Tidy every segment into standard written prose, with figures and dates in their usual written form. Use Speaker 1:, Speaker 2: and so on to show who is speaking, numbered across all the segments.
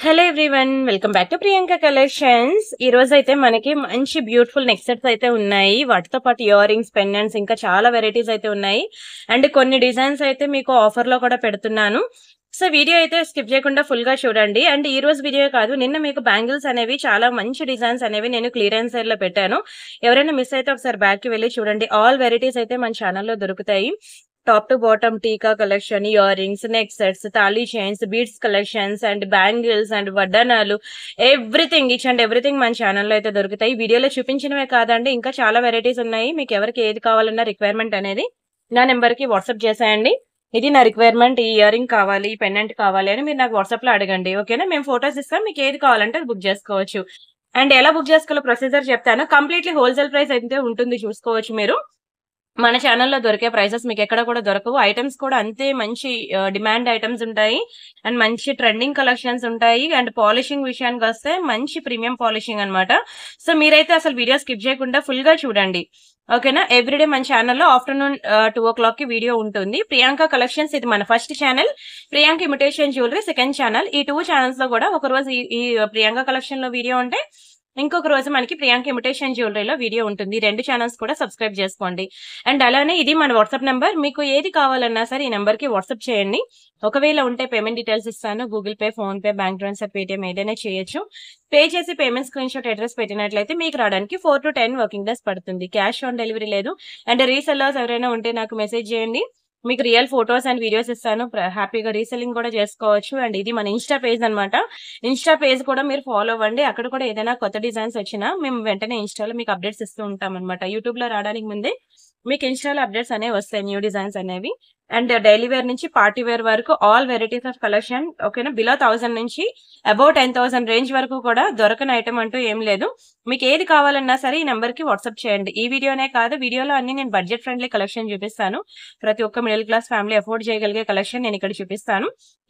Speaker 1: Hello everyone, welcome back to Priyanka collections. ఈ రోజు అయితే మనకి మంచి బ్యూటిఫుల్ నెక్ సెట్స్ అయితే ఉన్నాయి. వాటితో పాటు ఇయర్ రింగ్స్, పెండెంట్స్, ఇంకా చాలా వెరైటీస్ అయితే ఉన్నాయి. అండ్ కొన్ని డిజైన్స్ అయితే మీకు ఆఫర్ లో కూడా పెడుతున్నాను. సో వీడియో అయితే స్కిప్ చేయకుండా ఫుల్ గా చూడండి. అండ్ ఈ రోజు వీడియో కాదు, నిన్న మీకు బ్యాంగిల్స్ అనేవి చాలా మంచి డిజైన్స్ అనేవి నేను క్లియరెన్స్ సేల్ లో పెట్టాను. ఎవరైనా మిస్ అయితే ఒకసారి బ్యాక్ కి వెళ్ళి చూడండి. ఆల్ వెరైటీస్ అయితే మన ఛానల్లో దొరుకుతాయి. Top to bottom tikka collection, ear rings, neck sets, thali chains, beads collections and bangles and వడ్డానాలు, ఎవ్రీథింగ్, ఈచ్ అండ్ ఎవ్రీథింగ్ మన ఛానల్లో అయితే దొరుకుతాయి. వీడియోలో చూపించినవే కాదండి, ఇంకా చాలా వెరైటీస్ ఉన్నాయి. మీకు ఎవరికి ఏది కావాలన్నా రిక్వైర్మెంట్ అనేది నా నెంబర్ కి వాట్సాప్ చేసేయండి. ఇది నా రిక్వైర్మెంట్, ఈ ఇయర్ రింగ్ కావాలి, ఈ పెండెంట్ కావాలి అని మీరు నాకు వాట్సాప్ లో అడగండి. ఓకేనా? మేము ఫోటోస్ ఇస్తాం, మీకు ఏది కావాలంటే అది బుక్ చేసుకోవచ్చు. అండ్ ఎలా బుక్ చేసుకోవాలో ప్రొసీజర్ చెప్తాను. కంప్లీట్లీ హోల్సేల్ ప్రైస్ అయితే ఉంటుంది, చూసుకోవచ్చు మీరు. మన ఛానల్లో దొరికే ప్రైసెస్ మీకు ఎక్కడ కూడా దొరకవు. ఐటమ్స్ కూడా అంతే మంచి డిమాండ్ ఐటమ్స్ ఉంటాయి. అండ్ మంచి ట్రెండింగ్ కలెక్షన్స్ ఉంటాయి. అండ్ పాలిషింగ్ విషయానికి వస్తే మంచి ప్రీమియం పాలిషింగ్ అన్నమాట. సో మీరైతే అసలు వీడియో స్కిప్ చేయకుండా ఫుల్ గా చూడండి. ఓకేనా? ఎవ్రీడే మన ఛానల్లో ఆఫ్టర్నూన్ 2 o'clock కి వీడియో ఉంటుంది. ప్రియాంక కలెక్షన్స్ ఇది మన first channel, Priyanka imitation jewellery second channel. ఈ 2 ఛానల్స్ లో కూడా ఒక రోజు ఈ ప్రియాంక కలెక్షన్ లో వీడియో ఉంటే, ఇంకొక రోజు మనకి ప్రియాంక ఇమిటేషన్ జ్యువెలరీలో వీడియో ఉంటుంది. 2 ఛానల్స్ కూడా సబ్స్క్రైబ్ చేసుకోండి. అండ్ అలానే ఇది మన వాట్సాప్ నెంబర్. మీకు ఏది కావాలన్నా సరే ఈ నెంబర్ కి వాట్సాప్ చేయండి. ఒకవేళ ఉంటే పేమెంట్ డీటెయిల్స్ ఇస్తాను. Google pay, phone pay, bank transfer, Paytm ఏదైనా చేయొచ్చు. పే చేసి పేమెంట్ స్క్రీన్ షాట్ అడ్రస్ పెట్టినట్లయితే మీకు రావడానికి 4 to 10 వర్కింగ్ డేస్ పడుతుంది. క్యాష్ ఆన్ డెలివరీ లేదు. అండ్ రీసెల్లర్స్ ఎవరైనా ఉంటే నాకు మెసేజ్ చేయండి. మీకు రియల్ ఫోటోస్ అండ్ వీడియోస్ ఇస్తాను. హ్యాపీగా రీసెల్లింగ్ కూడా చేసుకోవచ్చు. అండ్ ఇది మన ఇన్స్టా పేజ్ అన్నమాట. ఇన్స్టా పేజ్ కూడా మీరు ఫాలో అవ్వండి. అక్కడ కూడా ఏదైనా కొత్త డిజైన్స్ వచ్చినా మేము వెంటనే ఇన్స్టాలో మీకు అప్డేట్స్ ఇస్తూ ఉంటాం అనమాట. యూట్యూబ్ లో రావడానికి ముందే మీకు ఇన్స్టాలో అప్డేట్స్ అనేవి వస్తాయి, న్యూ డిజైన్స్ అనేవి. అండ్ డైలీ వేర్ నుంచి పార్టీ వేర్ వరకు ఆల్ వెరైటీస్ ఆఫ్ కలెక్షన్. ఓకేనా? బిలో 1000 నుంచి అబౌవ్ 10,000 రేంజ్ వరకు కూడా దొరకని ఐటమ్ అంటూ ఏం లేదు. మీకు ఏది కావాలన్నా సరే ఈ నెంబర్ కి వాట్సాప్ చేయండి. ఈ వీడియోనే కాదు, వీడియోలో అన్ని నేను బడ్జెట్ ఫ్రెండ్లీ కలెక్షన్ చూపిస్తాను. ప్రతి ఒక్క మిడిల్ క్లాస్ ఫ్యామిలీ అఫోర్డ్ చేయగలిగే కలెక్షన్ నేను ఇక్కడ చూపిస్తాను.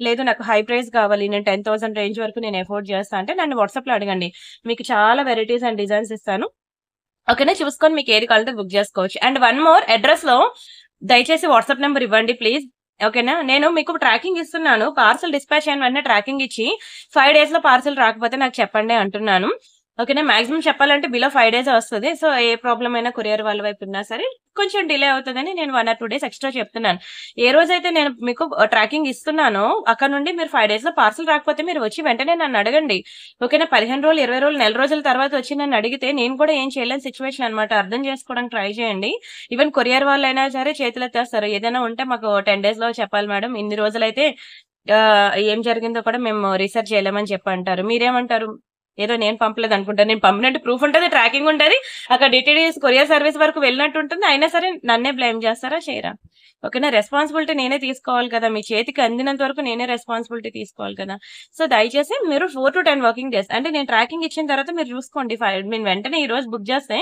Speaker 1: లేదు నాకు హై ప్రైస్ కావాలి, నేను 10,000 రేంజ్ వరకు నేను అఫోర్డ్ చేస్తాను అంటే నన్ను వాట్సాప్ లో అడగండి. మీకు చాలా వెరైటీస్ అండ్ డిజైన్స్ ఇస్తాను. ఓకేనా? చూసుకొని మీకు ఏది కావాలంటే బుక్ చేసుకోవచ్చు. అండ్ వన్ మోర్, అడ్రస్ లో దయచేసి వాట్సాప్ నెంబర్ ఇవ్వండి ప్లీజ్. ఓకేనా? నేను మీకు ట్రాకింగ్ ఇస్తున్నాను. పార్సల్ డిస్పాచ్ అయిన వెంటనే ట్రాకింగ్ ఇచ్చి 5 days లో పార్సల్ రాకపోతే నాకు చెప్పండి అంటున్నాను. ఓకేనా? మాక్సిమం చెప్పాలంటే బిలో 5 days వస్తుంది. సో ఏ ప్రాబ్లం అయినా కొరియర్ వాళ్ళ వైపు ఉన్నా సరే కొంచెం డిలే అవుతుందని నేను 1 or 2 days ఎక్స్ట్రా చెప్తున్నాను. ఏ రోజైతే నేను మీకు ట్రాకింగ్ ఇస్తున్నానో అక్కడ నుండి మీరు 5 days లో పార్సల్ రాకపోతే మీరు వచ్చి వెంటనే నన్ను అడగండి. ఓకేనా? 15 రోజులు, 20 రోజులు, నెల రోజుల తర్వాత వచ్చి నన్ను అడిగితే నేను కూడా ఏం చేయలేని సిచ్యువేషన్ అనమాట. అర్థం చేసుకోవడానికి ట్రై చేయండి. ఈవెన్ కొరియర్ వాళ్ళు అయినా సరే చేతులు ఎత్తేస్తారు. ఏదైనా ఉంటే మాకు 10 days లో చెప్పాలి మేడం, ఇన్ని రోజులైతే ఏం జరిగిందో కూడా మేము రీసెర్చ్ చేయలేమని చెప్పి అంటారు. మీరేమంటారు? ఏదో నేను పంపలేదు అనుకుంటాను. నేను పంపినట్టు ప్రూఫ్ ఉంటుంది, ట్రాకింగ్ ఉంటుంది, అక్కడ డిటిడిఎస్ కొరియర్ సర్వీస్ వరకు వెళ్ళినట్టు ఉంటుంది. అయినా సరే నన్నే బ్లేమ్ చేస్తారా? చేయరా? ఓకేనా? రెస్పాన్సిబిలిటీ నేనే తీసుకోవాలి కదా. మీ చేతికి అందినంత వరకు నేనే రెస్పాన్సిబిలిటీ తీసుకోవాలి కదా. సో దయచేసి మీరు 4 to 10 వర్కింగ్ డేస్ అంటే నేను ట్రాకింగ్ ఇచ్చిన తర్వాత మీరు చూసుకోండి. నేను వెంటనే ఈ రోజు బుక్ చేస్తే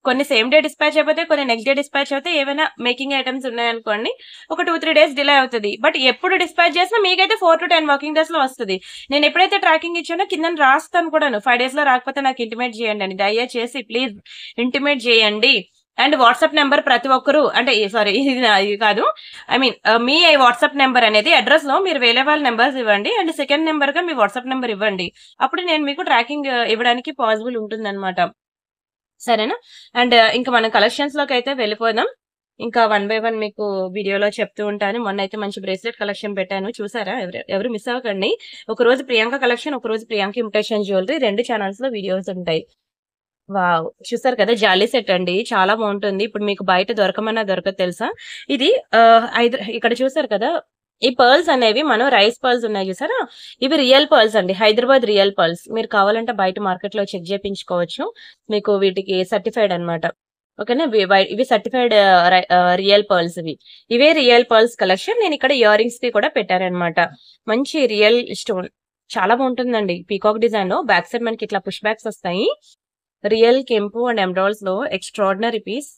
Speaker 1: కొన్ని సేమ్ డే డిస్పాచ్ అయిపోతే, కొన్ని నెక్స్ట్ డే డిస్పాచ్ అవుతాయి. ఏమైనా మేకింగ్ ఐటమ్స్ ఉన్నాయనుకోండి ఒక 2-3 days డిలే అవుతుంది. బట్ ఎప్పుడు డిస్పాచ్ చేసినా మీకైతే 4 to 10 వర్కింగ్ డేస్ లో వస్తుంది. నేను ఎప్పుడైతే ట్రాకింగ్ ఇచ్చానో కింద రాస్తాను కూడా, 5 days లో రాకపోతే నాకు ఇంటిమేట్ చేయండి అని. దయచేసి ప్లీజ్ ఇంటిమేట్ చేయండి. అండ్ వాట్సాప్ నెంబర్ ప్రతి ఒక్కరు అంటే సారీ ఇది కాదు, I mean me WhatsApp number అనేది అడ్రస్ లో మీరు వేరే వాళ్ళ నెంబర్స్ ఇవ్వండి. అండ్ సెకండ్ నెంబర్ గా మీ వాట్సాప్ నెంబర్ ఇవ్వండి. అప్పుడు నేను మీకు ట్రాకింగ్ ఇవ్వడానికి పాసిబుల్ ఉంటుంది అనమాట. సరేనా? అండ్ ఇంకా మనం కలెక్షన్స్ లోకి అయితే వెళ్ళిపోదాం. ఇంకా 1 by 1 మీకు వీడియోలో చెప్తూ ఉంటాను. మొన్న అయితే మంచి బ్రేస్లెట్ కలెక్షన్ పెట్టాను, చూసారా? ఎవరు మిస్ అవ్వకండి. ఒక రోజు ప్రియాంక కలెక్షన్, ఒక రోజు ప్రియాంక ఇమిటేషన్ జ్యువెలరీ, 2 ఛానల్స్ లో వీడియోస్ ఉంటాయి. వావ్! చూసారు కదా, జాలీ సెట్ అండి, చాలా బాగుంటుంది. ఇప్పుడు మీకు బయట దొరకమన్నా దొరకదు తెలుసా. ఇది ఇక్కడ చూసారు కదా, ఈ పర్ల్స్ అనేవి మనం రైస్ పర్ల్స్ ఉన్నాయి చూసారా, ఇవి రియల్ పర్ల్స్ అండి, హైదరాబాద్ రియల్ పర్ల్స్. మీరు కావాలంటే బయట మార్కెట్ లో చెక్ చేయించుకోవచ్చు. మీకు వీటికి సర్టిఫైడ్ అనమాట. ఓకేనా? ఇవి సర్టిఫైడ్ రియల్ పర్ల్స్. ఇవే రియల్ పర్ల్స్ కలెక్షన్. నేను ఇక్కడ ఇయర్ రింగ్స్ కి కూడా పెట్టారనమాట. మంచి రియల్ స్టోన్, చాలా బాగుంటుందండి. పీకాక్ డిజైన్ లో బ్యాక్ సైడ్ మనకి ఇట్లా పుష్ బ్యాక్స్ వస్తాయి. రియల్ కెంపు అండ్ ఎమరాల్డ్స్ లో ఎక్స్ట్రాడినరీ పీస్,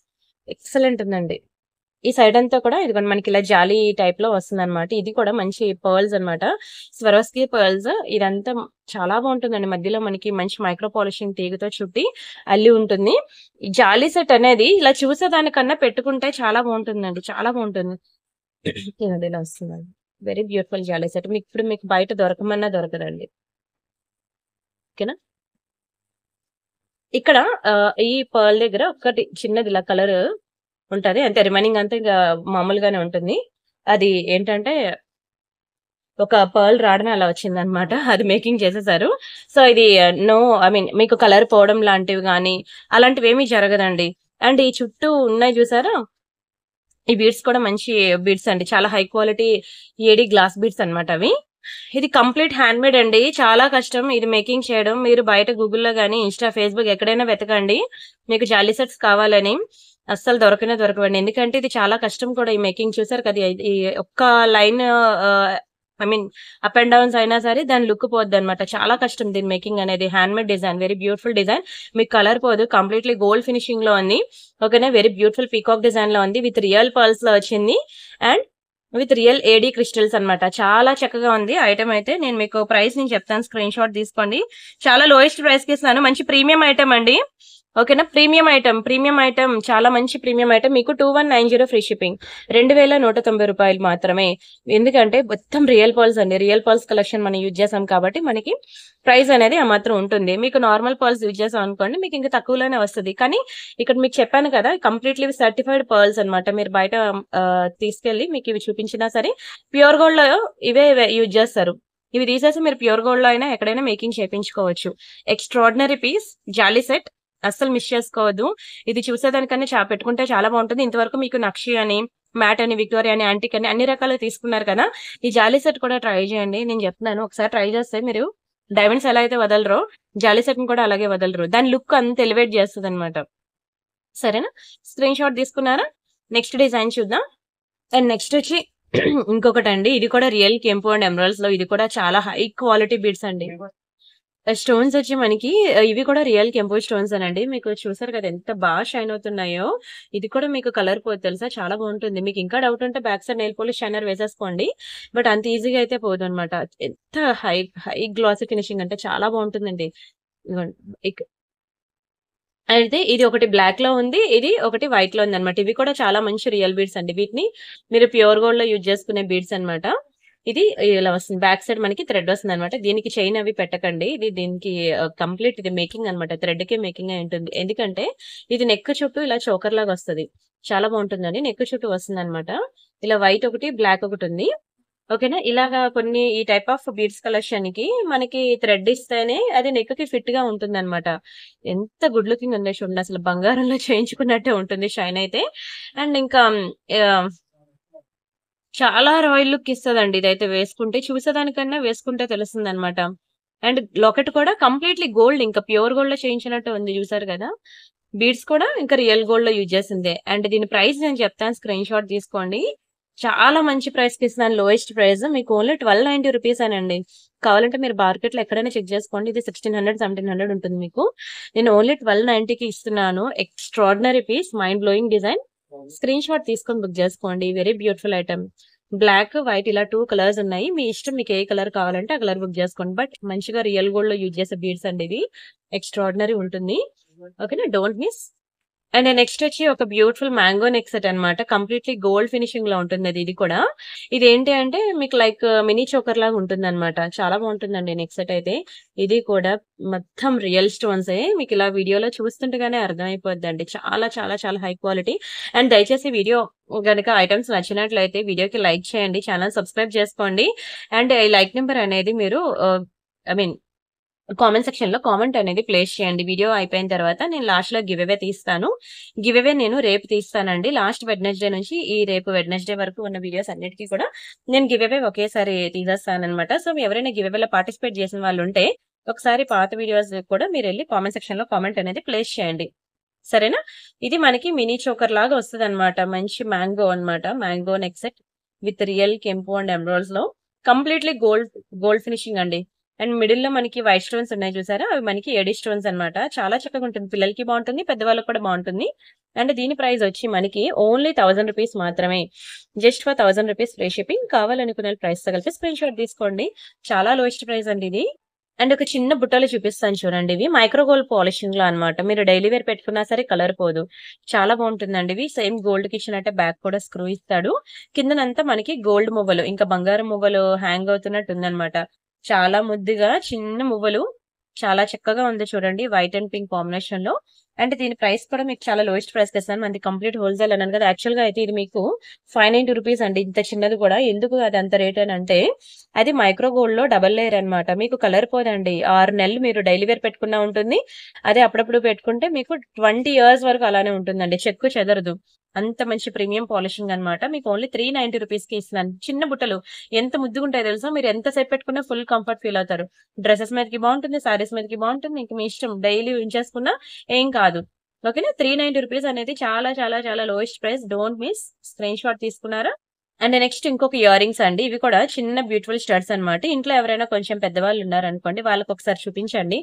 Speaker 1: ఎక్సలెంట్ ఉందండి. ఈ సైడ్ అంతా కూడా ఇదిగోండి మనకి ఇలా జాలీ టైప్ లో వస్తుంది అనమాట. ఇది కూడా మంచి పర్ల్స్ అనమాట, స్వరోస్కీ పర్ల్స్. ఇదంతా చాలా బాగుంటుందండి. మధ్యలో మనకి మంచి మైక్రో పాలిషింగ్ తీగతో చుట్టి అల్లి ఉంటుంది. ఈ జాలీ సెట్ అనేది ఇలా చూసేదానికన్నా పెట్టుకుంటే చాలా బాగుంటుందండి, చాలా బాగుంటుంది. ఇలా వస్తుందండి. వెరీ బ్యూటిఫుల్ జాలీ సెట్. మీకు ఇప్పుడు మీకు బయట దొరకమన్నా దొరకదండి. ఓకేనా. ఇక్కడ ఈ పర్ల్ దగ్గర ఒకటి చిన్నది ఇలా కలర్ ఉంటది. అంతే, రిమైనింగ్ అంతా ఇంకా మామూలుగానే ఉంటుంది. అది ఏంటంటే ఒక పర్ల్ రావడమే అలా వచ్చిందనమాట. అది మేకింగ్ చేసేసారు. సో ఇది నో, ఐ మీన్ మీకు కలర్ పోవడం లాంటివి గానీ అలాంటివి ఏమీ జరగదండి. అండ్ ఈ చుట్టూ ఉన్నాయి చూసారా, ఈ బీడ్స్ కూడా మంచి బీడ్స్ అండి. చాలా high quality AD glass beads అన్నమాట అవి. ఇది కంప్లీట్ హ్యాండ్ మేడ్ అండి. చాలా కష్టం ఇది మేకింగ్ చేయడం. మీరు బయట గూగుల్లో గానీ, ఇన్‌స్టా, ఫేస్‌బుక్ ఎక్కడైనా వెతకండి. మీకు జాలీ సెట్స్ కావాలని. అస్సలు దొరకవండి. ఎందుకంటే ఇది చాలా కష్టం కూడా ఈ మేకింగ్. చూసారు కదా, ఈ ఒక్క line I mean up and downs అయినా సరే దాని లుక్ పోద్దనమాట. చాలా కష్టం దీని మేకింగ్ అనేది. Hand made design, very beautiful design. మీకు కలర్ పోదు. కంప్లీట్‌లీ గోల్డ్ ఫినిషింగ్ లో ఉంది. ఓకేనా. వెరీ బ్యూటిఫుల్ పీకాక్ డిజైన్ లో ఉంది. విత్ రియల్ పర్ల్స్ లో వచ్చింది. And with real AD crystals అన్నమాట. చాలా చక్కగా ఉంది ఐటమ్ అయితే. నేను మీకు ప్రైస్ నేను చెప్తాను, స్క్రీన్ షాట్ తీసుకోండి. చాలా లోయెస్ట్ ప్రైస్ కి ఇస్తాను. మంచి ప్రీమియం ఐటమ్ అండి. ఓకేనా. ప్రీమియం ఐటమ్, చాలా మంచి ప్రీమియం ఐటమ్. మీకు 2190 ఫ్రీ షిప్పింగ్, 2190 రూపాయలు మాత్రమే. ఎందుకంటే మొత్తం రియల్ పర్ల్స్ అండి. రియల్ పర్ల్స్ కలెక్షన్ మనం యూజ్ చేసాం కాబట్టి మనకి ప్రైస్ అనేది ఆ మాత్రం ఉంటుంది. మీకు నార్మల్ పర్ల్స్ యూజ్ చేసాం అనుకోండి, మీకు ఇంకా తక్కువలోనే వస్తుంది. కానీ ఇక్కడ మీకు చెప్పాను కదా, కంప్లీట్లీ సర్టిఫైడ్ పర్ల్స్ అన్నమాట. మీరు బయట తీసుకెళ్లి మీకు ఇవి చూపించినా సరే ప్యూర్ గోల్డ్ లో ఇవే యూజ్ చేస్తారు. ఇవి తీసేసి మీరు ప్యూర్ గోల్డ్ లో అయినా ఎక్కడైనా మేకింగ్ చేయించుకోవచ్చు. ఎక్స్ట్రాడినరీ పీస్, జాలీ సెట్, అస్సలు మిస్ చేసుకోవద్దు. ఇది చూసేదానికన్నా పెట్టుకుంటే చాలా బాగుంటుంది. ఇంతవరకు మీకు నక్షి అని, మ్యాట్ అని, విక్టోరియా అని, యాంటిక్ అని అన్ని రకాలు తీసుకున్నారు కదా, ఈ జాలీ సెట్ కూడా ట్రై చేయండి. నేను చెప్తున్నాను, ఒకసారి ట్రై చేస్తే మీరు డైమండ్స్ ఎలా అయితే వదలరో జాలీ సెట్ ని కూడా అలాగే వదలరు. దాని లుక్ అంత ఎలివేట్ చేస్తుంది అనమాట. సరేనా. స్క్రీన్ షాట్ తీసుకున్నారా. నెక్స్ట్ డిజైన్ చూద్దాం. అండ్ నెక్స్ట్ వచ్చి ఇంకొకటి అండి. ఇది కూడా రియల్ కెంపు అండ్ ఎమరాల్డ్స్ లో, ఇది కూడా చాలా హై క్వాలిటీ బీడ్స్ అండి. స్టోన్స్ వచ్చి మనకి ఇవి కూడా రియల్ కెంపు స్టోన్స్ అనండి. మీకు చూసారు కదా ఎంత బాగా షైన్ అవుతున్నాయో. ఇది కూడా మీకు కలర్ పోదు తెలుసా, చాలా బాగుంటుంది. మీకు ఇంకా డౌట్ ఉంటే back side nail polish shiner వేసేసుకోండి. బట్ అంత ఈజీగా అయితే పోదు అనమాట. ఎంత హై హై గ్లాసీ ఫినిషింగ్ అంటే చాలా బాగుంటుందండి. ఇదిగోండి. అయితే ఇది ఒకటి బ్లాక్ లో ఉంది, ఇది ఒకటి వైట్ లో ఉంది అనమాట. ఇవి కూడా చాలా మంచి రియల్ బీడ్స్ అండి. వీటిని మీరు ప్యూర్ గోల్డ్ లో యూజ్ చేసుకునే బీడ్స్ అన్నమాట. ఇది ఇలా వస్తుంది. బ్యాక్ సైడ్ మనకి థ్రెడ్ వస్తుంది అనమాట. దీనికి చైన్ అవి పెట్టకండి. ఇది దీనికి కంప్లీట్ ఇది మేకింగ్ అనమాట. థ్రెడ్ కే మేకింగ్ అయి ఉంటుంది. ఎందుకంటే ఇది నెక్ చుట్టూ ఇలా చోకర్ లాగా వస్తుంది. చాలా బాగుంటుందండి. నెక్ చుట్టూ వస్తుంది అనమాట. ఇలా వైట్ ఒకటి, బ్లాక్ ఒకటి ఉంది. ఓకేనా. ఇలాగా కొన్ని ఈ టైప్ ఆఫ్ బీడ్స్ కలెక్షన్ కి మనకి థ్రెడ్ ఇస్తేనే అది నెక్ కి ఫిట్ గా ఉంటుంది అనమాట. ఎంత గుడ్ లుకింగ్ ఉందో చూడండి, అసలు బంగారంలో చేయించుకున్నట్టే ఉంటుంది షైన్ అయితే. అండ్ ఇంకా ఆ, చాలా రాయల్ లుక్ ఇస్తదండి ఇదైతే. వేసుకుంటే చూసేదానికన్నా వేసుకుంటే తెలుస్తుంది అనమాట. అండ్ లాకెట్ కూడా కంప్లీట్లీ గోల్డ్, ఇంకా ప్యూర్ గోల్డ్ లో చేయించినట్టు ఉంది. చూసారు కదా, బీడ్స్ కూడా ఇంకా రియల్ గోల్డ్ లో యూజ్ చేసిందే. అండ్ దీని ప్రైస్ నేను చెప్తాను, స్క్రీన్ షాట్ తీసుకోండి. చాలా మంచి ప్రైస్ కి ఇస్తున్నాను. లోయెస్ట్ ప్రైస్ మీకు ఓన్లీ 1290 రూపీస్ అనండి. కావాలంటే మీరు మార్కెట్ లో ఎక్కడైనా చెక్ చేసుకోండి. ఇది 1600, 1700 ఉంటుంది మీకు. నేను ఓన్లీ 1290కి ఇస్తున్నాను. Extraordinary piece, mind blowing design. Screenshot తీసుకొని బుక్ చేసుకోండి. Very beautiful item. Black, white ఇలా 2 కలర్స్ ఉన్నాయి. మీ ఇష్టం, మీకు ఏ కలర్ కావాలంటే ఆ కలర్ బుక్ చేసుకోండి. బట్ మంచిగా రియల్ గోల్డ్ లో యూజ్ చేసే బీడ్స్ అండి. ఇది ఎక్స్ట్రాడినరీ ఉంటుంది. ఓకేనా, డోంట్ మిస్. అండ్ నెక్స్ట్ వచ్చి ఒక బ్యూటిఫుల్ మ్యాంగో నెక్ సెట్ అనమాట. కంప్లీట్లీ గోల్డ్ ఫినిషింగ్ లో ఉంటుంది అది. ఇది కూడా ఇది ఏంటి అంటే మీకు లైక్ మినీ చోకర్ లాగా ఉంటుంది అనమాట. చాలా బాగుంటుందండి నెక్ సెట్ అయితే. ఇది కూడా మొత్తం రియల్ స్టోన్స్. మీకు ఇలా వీడియోలో చూస్తుంటేగానే అర్థమైపోద్దండి. చాలా చాలా చాలా హై క్వాలిటీ. అండ్ దయచేసి వీడియో గనుక ఐటమ్స్ నచ్చినట్లయితే వీడియోకి లైక్ చేయండి, ఛానల్ సబ్స్క్రైబ్ చేసుకోండి. అండ్ ఈ లైక్ నెంబర్ అనేది మీరు ఐ మీన్ కామెంట్ సెక్షన్ లో కామెంట్ అనేది ప్లేస్ చేయండి. వీడియో అయిపోయిన తర్వాత నేను లాస్ట్ లో గివ్ అవే తీస్తాను. గివ్ అవే నేను రేపు తీస్తానండి. లాస్ట్ వెడ్నెస్డే నుంచి ఈ రేపు వెడ్నెస్డే వరకు ఉన్న వీడియోస్ అన్నిటికీ కూడా నేను గివ్ అవే ఒకేసారి తీసేస్తాను అనమాట. సో ఎవరైనా గివ్ అవేలో పార్టిసిపేట్ చేసిన వాళ్ళు ఉంటే ఒకసారి పాత వీడియోస్ కూడా మీరు వెళ్ళి కామెంట్ సెక్షన్ లో కామెంట్ అనేది ప్లేస్ చేయండి. సరేనా. ఇది మనకి మినీ చోకర్ లాగా వస్తుంది అనమాట. మంచి మ్యాంగో అనమాట. Mango neck set with real కెంపు అండ్ ఎమరాల్డ్స్ లో కంప్లీట్లీ గోల్డ్ ఫినిషింగ్ అండి. అండ్ మిడిల్ లో మనకి వైట్ స్టోన్స్ ఉన్నాయి చూసారా, అవి మనకి ఏడి స్టోన్స్ అనమాట. చాలా చక్కగా ఉంటుంది. పిల్లలకి బాగుంటుంది, పెద్దవాళ్ళకి కూడా బాగుంటుంది. అండ్ దీని ప్రైస్ వచ్చి మనకి ఓన్లీ 1000 రూపీస్ మాత్రమే. Just for 1000 rupees free shipping. కావాలనుకునే ప్రైస్ తో కలిపి స్క్రీన్ షాట్ తీసుకోండి. చాలా లోయెస్ట్ ప్రైస్ అండి ఇది. అండ్ ఒక చిన్న బుట్టలు చూపిస్తాను చూడండి. ఇవి మైక్రో గోల్డ్ పాలిషింగ్ లో అనమాట. మీరు డైలీ వేర్ పెట్టుకున్నా సరే కలర్ పోదు. చాలా బాగుంటుందండి. ఇవి సేమ్ గోల్డ్ కి ఇచ్చినట్టే బ్యాక్ కూడా స్క్రూ ఇస్తాడు. కిందనంతా మనకి గోల్డ్ మువ్వలు, ఇంకా బంగారం మువ్వలు హ్యాంగ్ అవుతున్నట్టు ఉందన్నమాట. చాలా ముద్దుగా చిన్న మువ్వలు చాలా చక్కగా ఉంది చూడండి. వైట్ అండ్ పింక్ కాంబినేషన్ లో. అండ్ దీని ప్రైస్ కూడా మీకు చాలా లోయెస్ట్ ప్రైస్ ఇస్తాను. మనది కంప్లీట్ హోల్సేల్ అన్నాను కదా. యాక్చువల్ గా అయితే ఇది మీకు 590 రూపీస్ అండి. ఇంత చిన్నది కూడా. ఎందుకు అది అంత రేట్ అని అంటే, అది మైక్రో గోల్డ్ లో డబల్ లేయర్ అనమాట. మీకు కలర్ పోదండి. 6 నెలలు మీరు డైలీ వేర్ పెట్టుకున్నా ఉంటుంది. అదే అప్పుడప్పుడు పెట్టుకుంటే మీకు 20 ఇయర్స్ వరకు అలానే ఉంటుందండి. చెక్కు చెదరదు. అంత మంచి ప్రీమియం పాలిషింగ్ అనమాట. మీకు ఓన్లీ 390 రూపీస్ కి ఇస్తున్నాను. చిన్న బుట్టలు ఎంత ముద్దుగుంటాయి తెలుసా. మీరు ఎంతసేపు పెట్టుకున్నా ఫుల్ కంఫర్ట్ ఫీల్ అవుతారు. డ్రెస్సెస్ మీదకి బాగుంటుంది, సారీస్ మీదకి బాగుంటుంది. ఇంక మీ ఇష్టం, డైలీ ఉంచేసుకున్నా ఏం కాదు. ఓకేనా. 390 రూపీస్ అనేది చాలా చాలా చాలా lowest price. Don't miss. Screenshot తీసుకున్నారా. అండ్ నెక్స్ట్ ఇంకొక ఇయర్ రింగ్స్ అండి. ఇవి కూడా చిన్న బ్యూటిఫుల్ స్టడ్స్ అన్నమాట. ఇంట్లో ఎవరైనా కొంచెం పెద్దవాళ్ళు ఉన్నారనుకోండి, వాళ్ళకి ఒకసారి చూపించండి.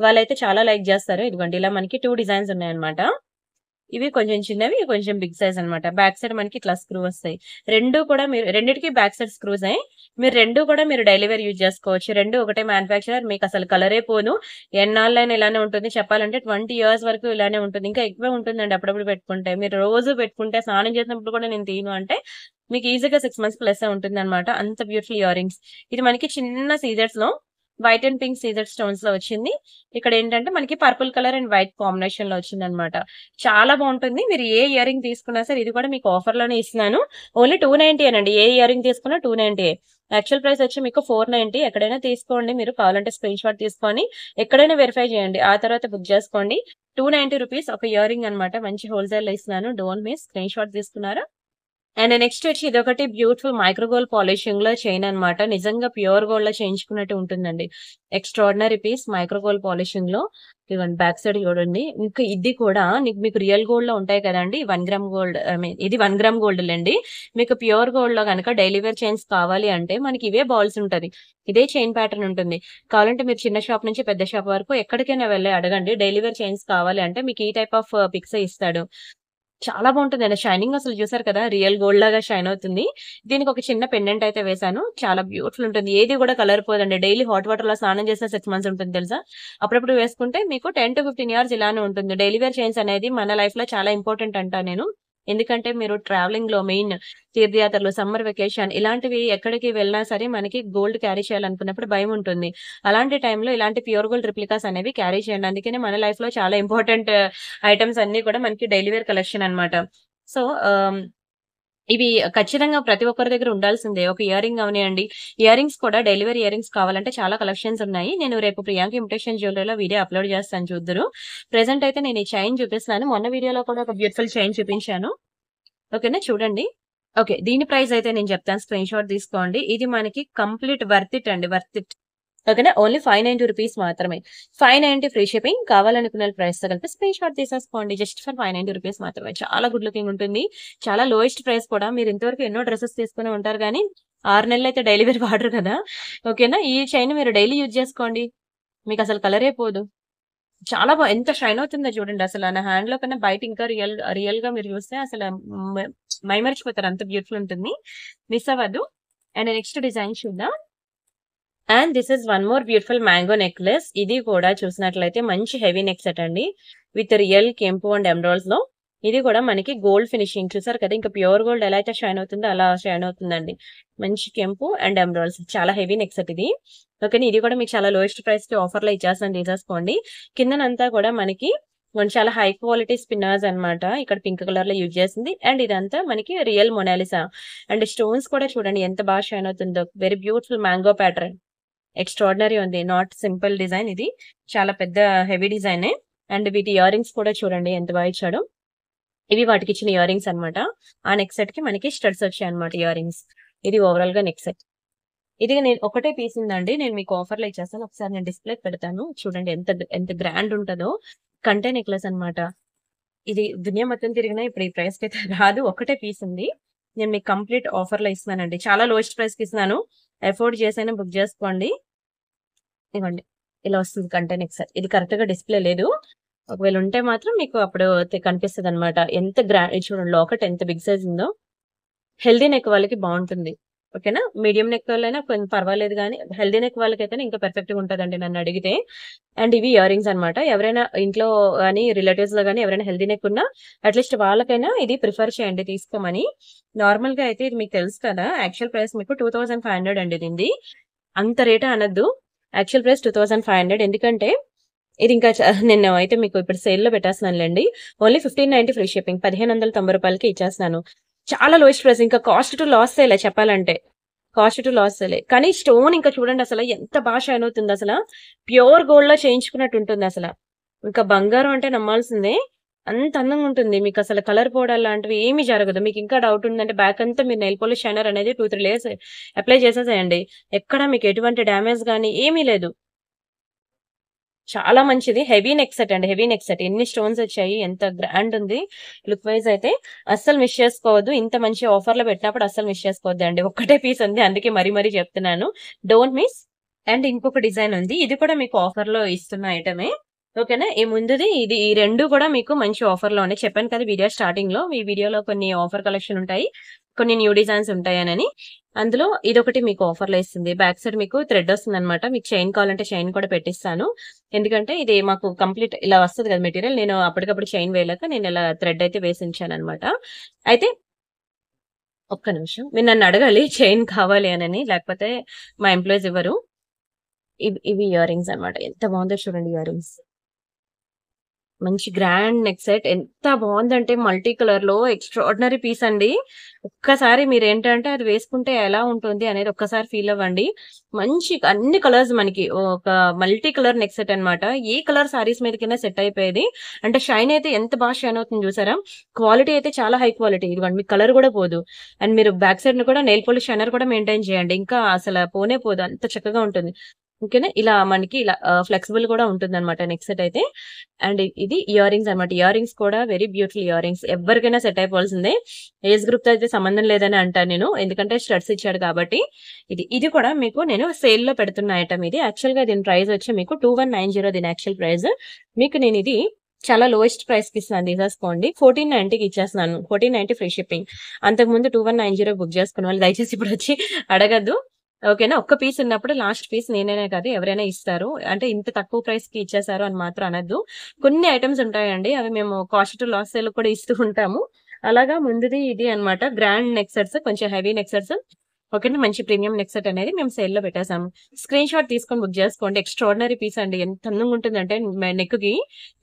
Speaker 1: వాళ్ళైతే చాలా లైక్ చేస్తారు. ఇదిగోండి ఇలా మనకి 2 డిజైన్స్ ఉన్నాయన్నమాట. ఇవి కొంచెం చిన్నవి, ఇవి కొంచెం బిగ్ సైజ్ అన్నమాట. బ్యాక్ సైడ్ మనకి ఇట్లా స్క్రూ వస్తాయి. రెండు కూడా మీరు రెండిటికి బ్యాక్ సైడ్ స్క్రూస్ అయ్యి మీరు రెండు కూడా మీరు డైలీ వేర్ యూజ్ చేసుకోవచ్చు. రెండు ఒకటే మ్యానుఫ్యాక్చరర్. మీకు అసలు కలరే పోను. ఎన్నాళ్ళైనా ఇలానే ఉంటుంది. చెప్పాలంటే 20 ఇయర్స్ వరకు ఇలానే ఉంటుంది. ఇంకా ఎక్కువే ఉంటుందండి అప్పుడప్పుడు పెట్టుకుంటే. మీరు రోజు పెట్టుకుంటే, స్నానం చేసినప్పుడు కూడా నేను తీను అంటే మీకు ఈజీగా 6 మంత్స్ ప్లస్ ఉంటుంది అనమాట. అంత బ్యూటిఫుల్ ఇయర్ రింగ్స్. ఇది మనకి చిన్న సీజర్స్ లో వైట్ అండ్ పింక్ సీజర్ స్టోన్స్ లో వచ్చింది. ఇక్కడ ఏంటంటే మనకి purple colour and white combination లో వచ్చింది అనమాట. చాలా బాగుంటుంది. మీరు ఏ ఇయర్ రింగ్ తీసుకున్నా సరే, ఇది కూడా మీకు ఆఫర్ లోనే ఇస్తున్నాను. ఓన్లీ 290 అనండి. ఏ ఇయర్ రింగ్ తీసుకున్నా 290. యాక్చువల్ ప్రైస్ వచ్చి మీకు 490. ఎక్కడైనా తీసుకోండి. మీరు కావాలంటే స్క్రీన్ షాట్ తీసుకొని ఎక్కడైనా వెరిఫై చేయండి. ఆ తర్వాత బుక్ చేసుకోండి. 290 రూపీస్ ఒక ఇయర్ రింగ్ అనమాట. మంచి హోల్సేల్ లో ఇస్తున్నాను. Don't miss. స్క్రీన్ షాట్ తీసుకున్నారా. అండ్ నెక్స్ట్ వచ్చి ఇదొకటి బ్యూటిఫుల్ మైక్రో గోల్డ్ పాలిషింగ్ లో చైన్ అనమాట. నిజంగా ప్యూర్ గోల్డ్ లో చేయించుకున్నట్టు ఉంటుందండి. Extraordinary piece micro gold polishing లో. ఇవ్వండి బ్యాక్ సైడ్ చూడండి. ఇంకా ఇది కూడా మీకు రియల్ గోల్డ్ లో ఉంటాయి కదండి. 1 గ్రామ్ గోల్డ్, ఐ మీన్ ఇది 1 గ్రామ్ గోల్డ్ లేండి. మీకు ప్యూర్ గోల్డ్ లో కనుక డైలీ వేర్ చైన్స్ కావాలి అంటే మనకి ఇవే బాల్స్ ఉంటది. ఇదే చైన్ ప్యాటర్న్ ఉంటుంది. కావాలంటే మీరు చిన్న షాప్ నుంచి పెద్ద షాప్ వరకు ఎక్కడికైనా వెళ్ళి అడగండి. డైలీ వేర్ చైన్స్ కావాలి అంటే మీకు ఈ టైప్ ఆఫ్ పిక్స్ ఇస్తాడు. చాలా బాగుంటుందండి. షైనింగ్ అసలు చూసారు కదా. రియల్ గోల్డ్ లాగా షైన్ అవుతుంది. దీనికి ఒక చిన్న పెండెంట్ అయితే వేశాను. చాలా బ్యూటిఫుల్ ఉంటుంది. ఏది కూడా కలర్ పోదండి. డైలీ హాట్ వాటర్ లో స్నానం చేసిన 6 మంత్స్ ఉంటుంది తెలుసా. అప్పుడప్పుడు వేసుకుంటే మీకు 10 to 15 ఇయర్స్ ఇలానే ఉంటుంది. డైలీ వేర్ చైన్స్ అనేది మన లైఫ్ లో చాలా ఇంపార్టెంట్ అంటా నేను. ఎందుకంటే మీరు ట్రావెలింగ్ లో మెయిన్ తీర్థయాత్రలు, సమ్మర్ వెకేషన్ ఇలాంటివి ఎక్కడికి వెళ్ళినా సరే మనకి గోల్డ్ క్యారీ చేయాలనుకున్నప్పుడు భయం ఉంటుంది. అలాంటి టైంలో ఇలాంటి ప్యూర్ గోల్డ్ రిప్లికాస్ అనేవి క్యారీ చేయండి. అందుకనే మన లైఫ్ లో చాలా ఇంపార్టెంట్ ఐటమ్స్ అన్ని కూడా మనకి డైలీ వేర్ కలెక్షన్ అన్నమాట. సో ఇవి ఖచ్చితంగా ప్రతి ఒక్కరి దగ్గర ఉండాల్సిందే. ఒక ఇయర్ రింగ్ అవనియండి. ఇయర్ రింగ్స్ కూడా డైలీ వేర్ ఇయర్ రింగ్స్ కావాలంటే చాలా కలెక్షన్స్ ఉన్నాయి. నేను రేపు ప్రియాంక ఇమిటేషన్ జ్యువెలరీలో వీడియో అప్లోడ్ చేస్తాను చూద్దురు. ప్రెసెంట్ అయితే నేను ఈ చైన్ చూపిస్తున్నాను. మొన్న వీడియోలో కూడా ఒక బ్యూటిఫుల్ చైన్ చూపించాను. ఓకేనా చూడండి. ఓకే. దీని ప్రైస్ అయితే నేను చెప్తాను. స్క్రీన్ షాట్ తీసుకోండి. ఇది మనకి కంప్లీట్ వర్త్ ఇట్ అండి. Worth it. ఓకేనా. ఓన్లీ 590 రూపీస్ మాత్రమే. 590 ఫ్రీ షిప్పింగ్. కావాలనుకున్న ప్రైస్ తో కలిపి స్క్రీన్ షాట్ తీసేసుకోండి. జస్ట్ ఫర్ 590 రూపీస్ మాత్రమే. చాలా గుడ్ లుకింగ్ ఉంటుంది. చాలా లోయెస్ట్ ప్రైస్ కూడా. మీరు ఇంతవరకు ఎన్నో డ్రెస్సెస్ తీసుకుని ఉంటారు కానీ 6 నెలలు అయితే డైలీ వేర్ వాడరు కదా. ఓకేనా. ఈ చైన్ మీరు డైలీ యూజ్ చేసుకోండి. మీకు అసలు కలరే పోదు. చాలా ఎంత షైన్ అవుతుందో చూడండి. అసలు నా హ్యాండ్ లో కన్నా బయట ఇంకా రియల్ గా మీరు చూస్తే అసలు మైమరిచిపోతారు. అంత బ్యూటిఫుల్ ఉంటుంది. మిస్ అవ్వద్దు. అండ్ నెక్స్ట్ డిజైన్ చూద్దాం. And this is one more beautiful mango necklace. ఇది కూడా చూసినట్లయితే మంచి హెవీ నెక్ సెట్ అండి. విత్ రియల్ కెంపు అండ్ ఎమరాల్డ్స్ లో. ఇది కూడా మనకి గోల్డ్ ఫినిషింగ్ చూసారు కదా. ఇంకా ప్యూర్ గోల్డ్ ఎలా అయితే షైన్ అవుతుందో అలా షైన్ అవుతుందండి. మంచి కెంపు అండ్ ఎమరాల్డ్స్. చాలా హెవీ నెక్ సెట్ ఇది. ఓకే. ఇది కూడా మీకు చాలా లోయెస్ట్ ప్రైస్ కి ఆఫర్ లో ఇచ్చేస్తాను. తీసేసుకోండి. కిందనంతా కూడా మనకి చాలా హై క్వాలిటీ స్పిన్నర్స్ అన్నమాట. ఇక్కడ పింక్ కలర్ లో యూజ్ చేసింది. అండ్ ఇదంతా మనకి రియల్ మొనాలిసా. అండ్ స్టోన్స్ కూడా చూడండి ఎంత బాగా షైన్ అవుతుందో. Very beautiful mango pattern. Extraordinary ఉంది. Not simple design. ఇది చాలా పెద్ద హెవీ డిజైనే. అండ్ వీటి ఇయర్ రింగ్స్ కూడా చూడండి ఎంత బాగా ఇచ్చాడు. ఇవి వాటికి ఇచ్చిన ఇయర్ రింగ్స్ అనమాట. ఆ నెక్ సెట్ కి మనకి స్టడ్స్ వచ్చాయి అనమాట ఇయర్ రింగ్స్. ఇది ఓవరాల్ గా నెక్ సెట్. ఇది నేను ఒకటే పీస్ ఉందండి. నేను మీకు ఆఫర్ లో ఇచ్చేస్తాను. ఒకసారి నేను డిస్ప్లే పెడతాను చూడండి ఎంత ఎంత గ్రాండ్ ఉంటుందో. కంటే నెక్లెస్ అనమాట. ఇది దునియా మొత్తం తిరిగినా ఇప్పుడు ఈ ప్రైస్ కి అయితే రాదు. ఒకటే పీస్ ఉంది. నేను మీకు కంప్లీట్ ఆఫర్ లో ఇస్తున్నానండి. చాలా లోయెస్ట్ ప్రైస్ కి ఇస్తున్నాను. ఎఫోర్డ్ చేసైనా బుక్ చేసుకోండి. ఇవ్వండి ఇలా వస్తుంది కంటే నెక్ సెట్. ఇది కరెక్ట్ గా డిస్ప్లే లేదు. ఒకవేళ ఉంటే మాత్రం మీకు అప్పుడు కనిపిస్తుంది అనమాట. ఎంత గ్రాండ్ చూడండి. లాకెట్ ఎంత బిగ్ సైజ్ ఉందో. హెల్దీ నెక్ వాళ్ళకి బాగుంటుంది. ఓకేనా. మీడియం నెక్ వాళ్ళైనా కొంచెం పర్వాలేదు కానీ హెల్దీ నెక్ వాళ్ళకైతే ఇంకా పెర్ఫెక్ట్ గా ఉంటుందండి నన్ను అడిగితే. అండ్ ఇవి ఇయర్ రింగ్స్ అనమాట. ఎవరైనా ఇంట్లో కానీ రిలేటివ్స్ లో కానీ ఎవరైనా హెల్దీ నెక్ ఉన్నా అట్లీస్ట్ వాళ్ళకైనా ఇది ప్రిఫర్ చేయండి తీసుకోమని. నార్మల్ గా అయితే ఇది మీకు తెలుసు కదా. యాక్చువల్ ప్రైస్ మీకు 2500 అండి. దీనిది అంత రేట్ అనద్దు. Actual price 2500. ఎందుకంటే ఇది ఇంకా నేను అయితే మీకు ఇప్పుడు సేల్‌లో పెట్టేస్తున్నానులెండి. Only 1590 free shipping. 1590 ఇచ్చేస్తున్నాను. చాలా లోయెస్ట్ ప్రైస్. ఇంకా కాస్ట్ టు లాస్ సేలే చెప్పాలంటే. కాస్ట్ టు లాస్ సేలే. కానీ స్టోన్ ఇంకా చూడండి అసల ఎంత బాగా షైన్ అవుతుందసల. ప్యూర్ గోల్డ్‌లో చేయించుకున్నట్టు ఉంటుందసల. ఇంకా బంగారం అంటే నమ్మాల్సిందే. అంత అందంగా ఉంటుంది. మీకసల కలర్ పోవడాలు లాంటివి ఏమీ జరగదు. మీకింకా డౌట్ ఉందంటే బ్యాక్ అంతా మీరు నెయిల్ పాలిష్ షైనర్ అనేది 2, 3 లేయర్స్ అప్లై చేసేసేయండి. ఎక్కడ మీకు ఎటువంటి డ్యామేజ్ గాని ఏమీ లేదు. చాలా మంచిది. హెవీ నెక్ సెట్ అండి. Heavy neck set. ఎన్ని స్టోన్స్ వచ్చాయి. ఎంత గ్రాండ్ ఉంది. లుక్ వైస్ అయితే అస్సలు మిస్ చేసుకోవద్దు. ఇంత మంచి ఆఫర్‌లో పెట్టినప్పుడు అస్సలు మిస్ చేసుకోవద్దండి. ఒక్కటే పీస్ ఉంది. అందుకే మరీ చెప్తున్నాను. Don't miss. అండ్ ఇంకొక డిజైన్ ఉంది. ఇది కూడా మీకు ఆఫర్‌లో ఇస్తున్న ఐటమే. ఓకేనా. ఈ ముందుది ఇది ఈ 2 కూడా మీకు మంచి ఆఫర్‌లో ఉన్నాయి. చెప్పాను కదా వీడియో స్టార్టింగ్‌లో. ఈ వీడియోలో కొన్ని ఆఫర్ కలెక్షన్ ఉంటాయి. కొన్ని న్యూ డిజైన్స్ ఉంటాయనని. అందులో ఇదొకటి మీకు ఆఫర్‌లో ఇస్తుంది. బ్యాక్ సైడ్ మీకు థ్రెడ్ వస్తుందన్నమాట. మీకు చైన్ కావాలంటే చైన్ కూడా పెట్టిస్తాను. ఎందుకంటే ఇది మాకు కంప్లీట్ ఇలా వస్తది కదా మెటీరియల్. నేను అప్పటికప్పుడు చైన్ వేయలేక నేను ఇలా థ్రెడ్ అయితే వేసి ఉంచానన్నమాట. అయితే ఒక్క నిమిషం. మీరు నన్ను అడగాలి చైన్ కావాలి అనని. లేకపోతే మా ఎంప్లాయీస్ ఇవ్వరు. ఇవి ఇయర్ రింగ్స్ అన్నమాట. ఎంత బాగుందో చూడండి ఇయర్ రింగ్స్. మంచి గ్రాండ్ నెక్ సెట్. ఎంత బాగుందంటే మల్టీ కలర్‌లో ఎక్స్ట్రార్డినరీ పీస్ అండి. ఒక్కసారి మీరేంటంటే అది వేసుకుంటే ఎలా ఉంటుంది అనేది ఒక్కసారి ఫీల్ అవ్వండి. మంచి అన్ని కలర్స్ మనకి ఒక మల్టీ కలర్ నెక్ సెట్ అన్నమాట. ఏ కలర్ సారీస్ మీదకైనా సెట్ అయిపోయేది. అంటే షైన్ అయితే ఎంత బాగా షైన్ అవుతుంది చూసారా? క్వాలిటీ అయితే చాలా హై క్వాలిటీ. ఇదిగోండి మీకు కలర్ కూడా పోదు. అండ్ మీరు బ్యాక్ సైడ్‌ని కూడా నెయిల్ పాలిష్ షైనర్ కూడా మెయింటైన్ చేయండి. ఇంకా అసల పోనే పోదు. అంత చక్కగా ఉంటుంది. ఓకేనా. ఇలా మనకి ఇలా ఫ్లెక్సిబుల్ కూడా ఉంటుందన్నమాట నెక్ సెట్ అయితే. అండ్ ఇది ఇయర్ రింగ్స్ అన్నమాట. ఇయర్ రింగ్స్ కూడా వెరీ బ్యూటిఫుల్ ఇయర్ రింగ్స్. ఎవరికైనా సెట్ అయిపోవాల్సిందే. ఏజ్ గ్రూప్‌తో అయితే సంబంధం లేదని అంటాను నేను. ఎందుకంటే స్టడ్స్ ఇచ్చాడు కాబట్టి. ఇది కూడా మీకు నేను సేల్‌లో పెడుతున్న ఐటెమ్ ఇది. యాక్చువల్‌గా దీని ప్రైస్ వచ్చి మీకు 2190 దీని యాక్చువల్ ప్రైస్. మీకు నేనిది చాలా లోయెస్ట్ ప్రైస్‌కి ఇస్తున్నాను తీసేసుకోండి. 1490కి ఇచ్చేస్తున్నాను. 1490 ఫ్రీ షిప్పింగ్. అంతకుముందు 2190 బుక్ చేసుకున్న వాళ్ళు దయచేసి ఇప్పుడొచ్చి అడగద్దు. ఓకేనా. ఒక్క పీస్ ఉన్నప్పుడు లాస్ట్ పీస్ నేననే కాదు ఎవరైనా ఇస్తారు. అంటే ఇంత తక్కువ ప్రైస్‌కి ఇచ్చేసారు అని మాత్రం అనొద్దు. కొన్ని ఐటెమ్స్ ఉంటాయండి. అవి మేము కాస్ట్ టు లాస్ సేల్‌కి కూడా ఇస్తూ ఉంటాము. అలాగా ముందుది ఇది అన్నమాట. గ్రాండ్ నెక్ సెట్స్ కొంచెం హెవీ నెక్ సెట్స్. ఓకేనా. మంచి ప్రీమియం నెక్ సెట్ అనేది మేము సేల్‌లో పెట్టేసాము. స్క్రీన్ షాట్ తీసుకొని బుక్ చేసుకోండి. ఎక్స్ట్రార్డినరీ పీస్ అండి. ఎంత అందంగా ఉంటుందంటే నెక్‌కి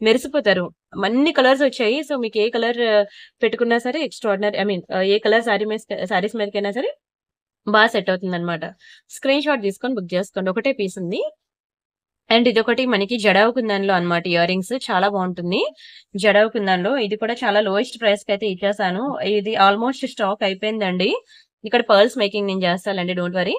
Speaker 1: మెరిసిపోతారు. అన్ని కలర్స్ వచ్చాయి. సో మీకు ఏ కలర్ పెట్టుకున్నా సరే ఎక్స్ట్రార్డినరీ ఐ మీన్ ఏ కలర్ సారీస్ మీదకైనా సరే సెట్ అవుతుందన్నమాట. స్క్రీన్ షాట్ తీసుకొని బుక్ చేసుకోండి. ఒకటే పీస్ ఉంది. అండ్ ఇదొకటి మనకి జడావు కుందన్‌లో అన్నమాట ఇయర్ రింగ్స్. చాలా బాగుంటుంది. జడావు కుందన్‌లో ఇది కూడా చాలా లోయెస్ట్ ప్రైస్‌కైతే ఇచ్చేసాను. ఇది ఆల్మోస్ట్ స్టాక్ అయిపోయిందండి. ఇక్కడ పర్ల్స్ మేకింగ్ నేను చేస్తానండి డోంట్ వర్రీ.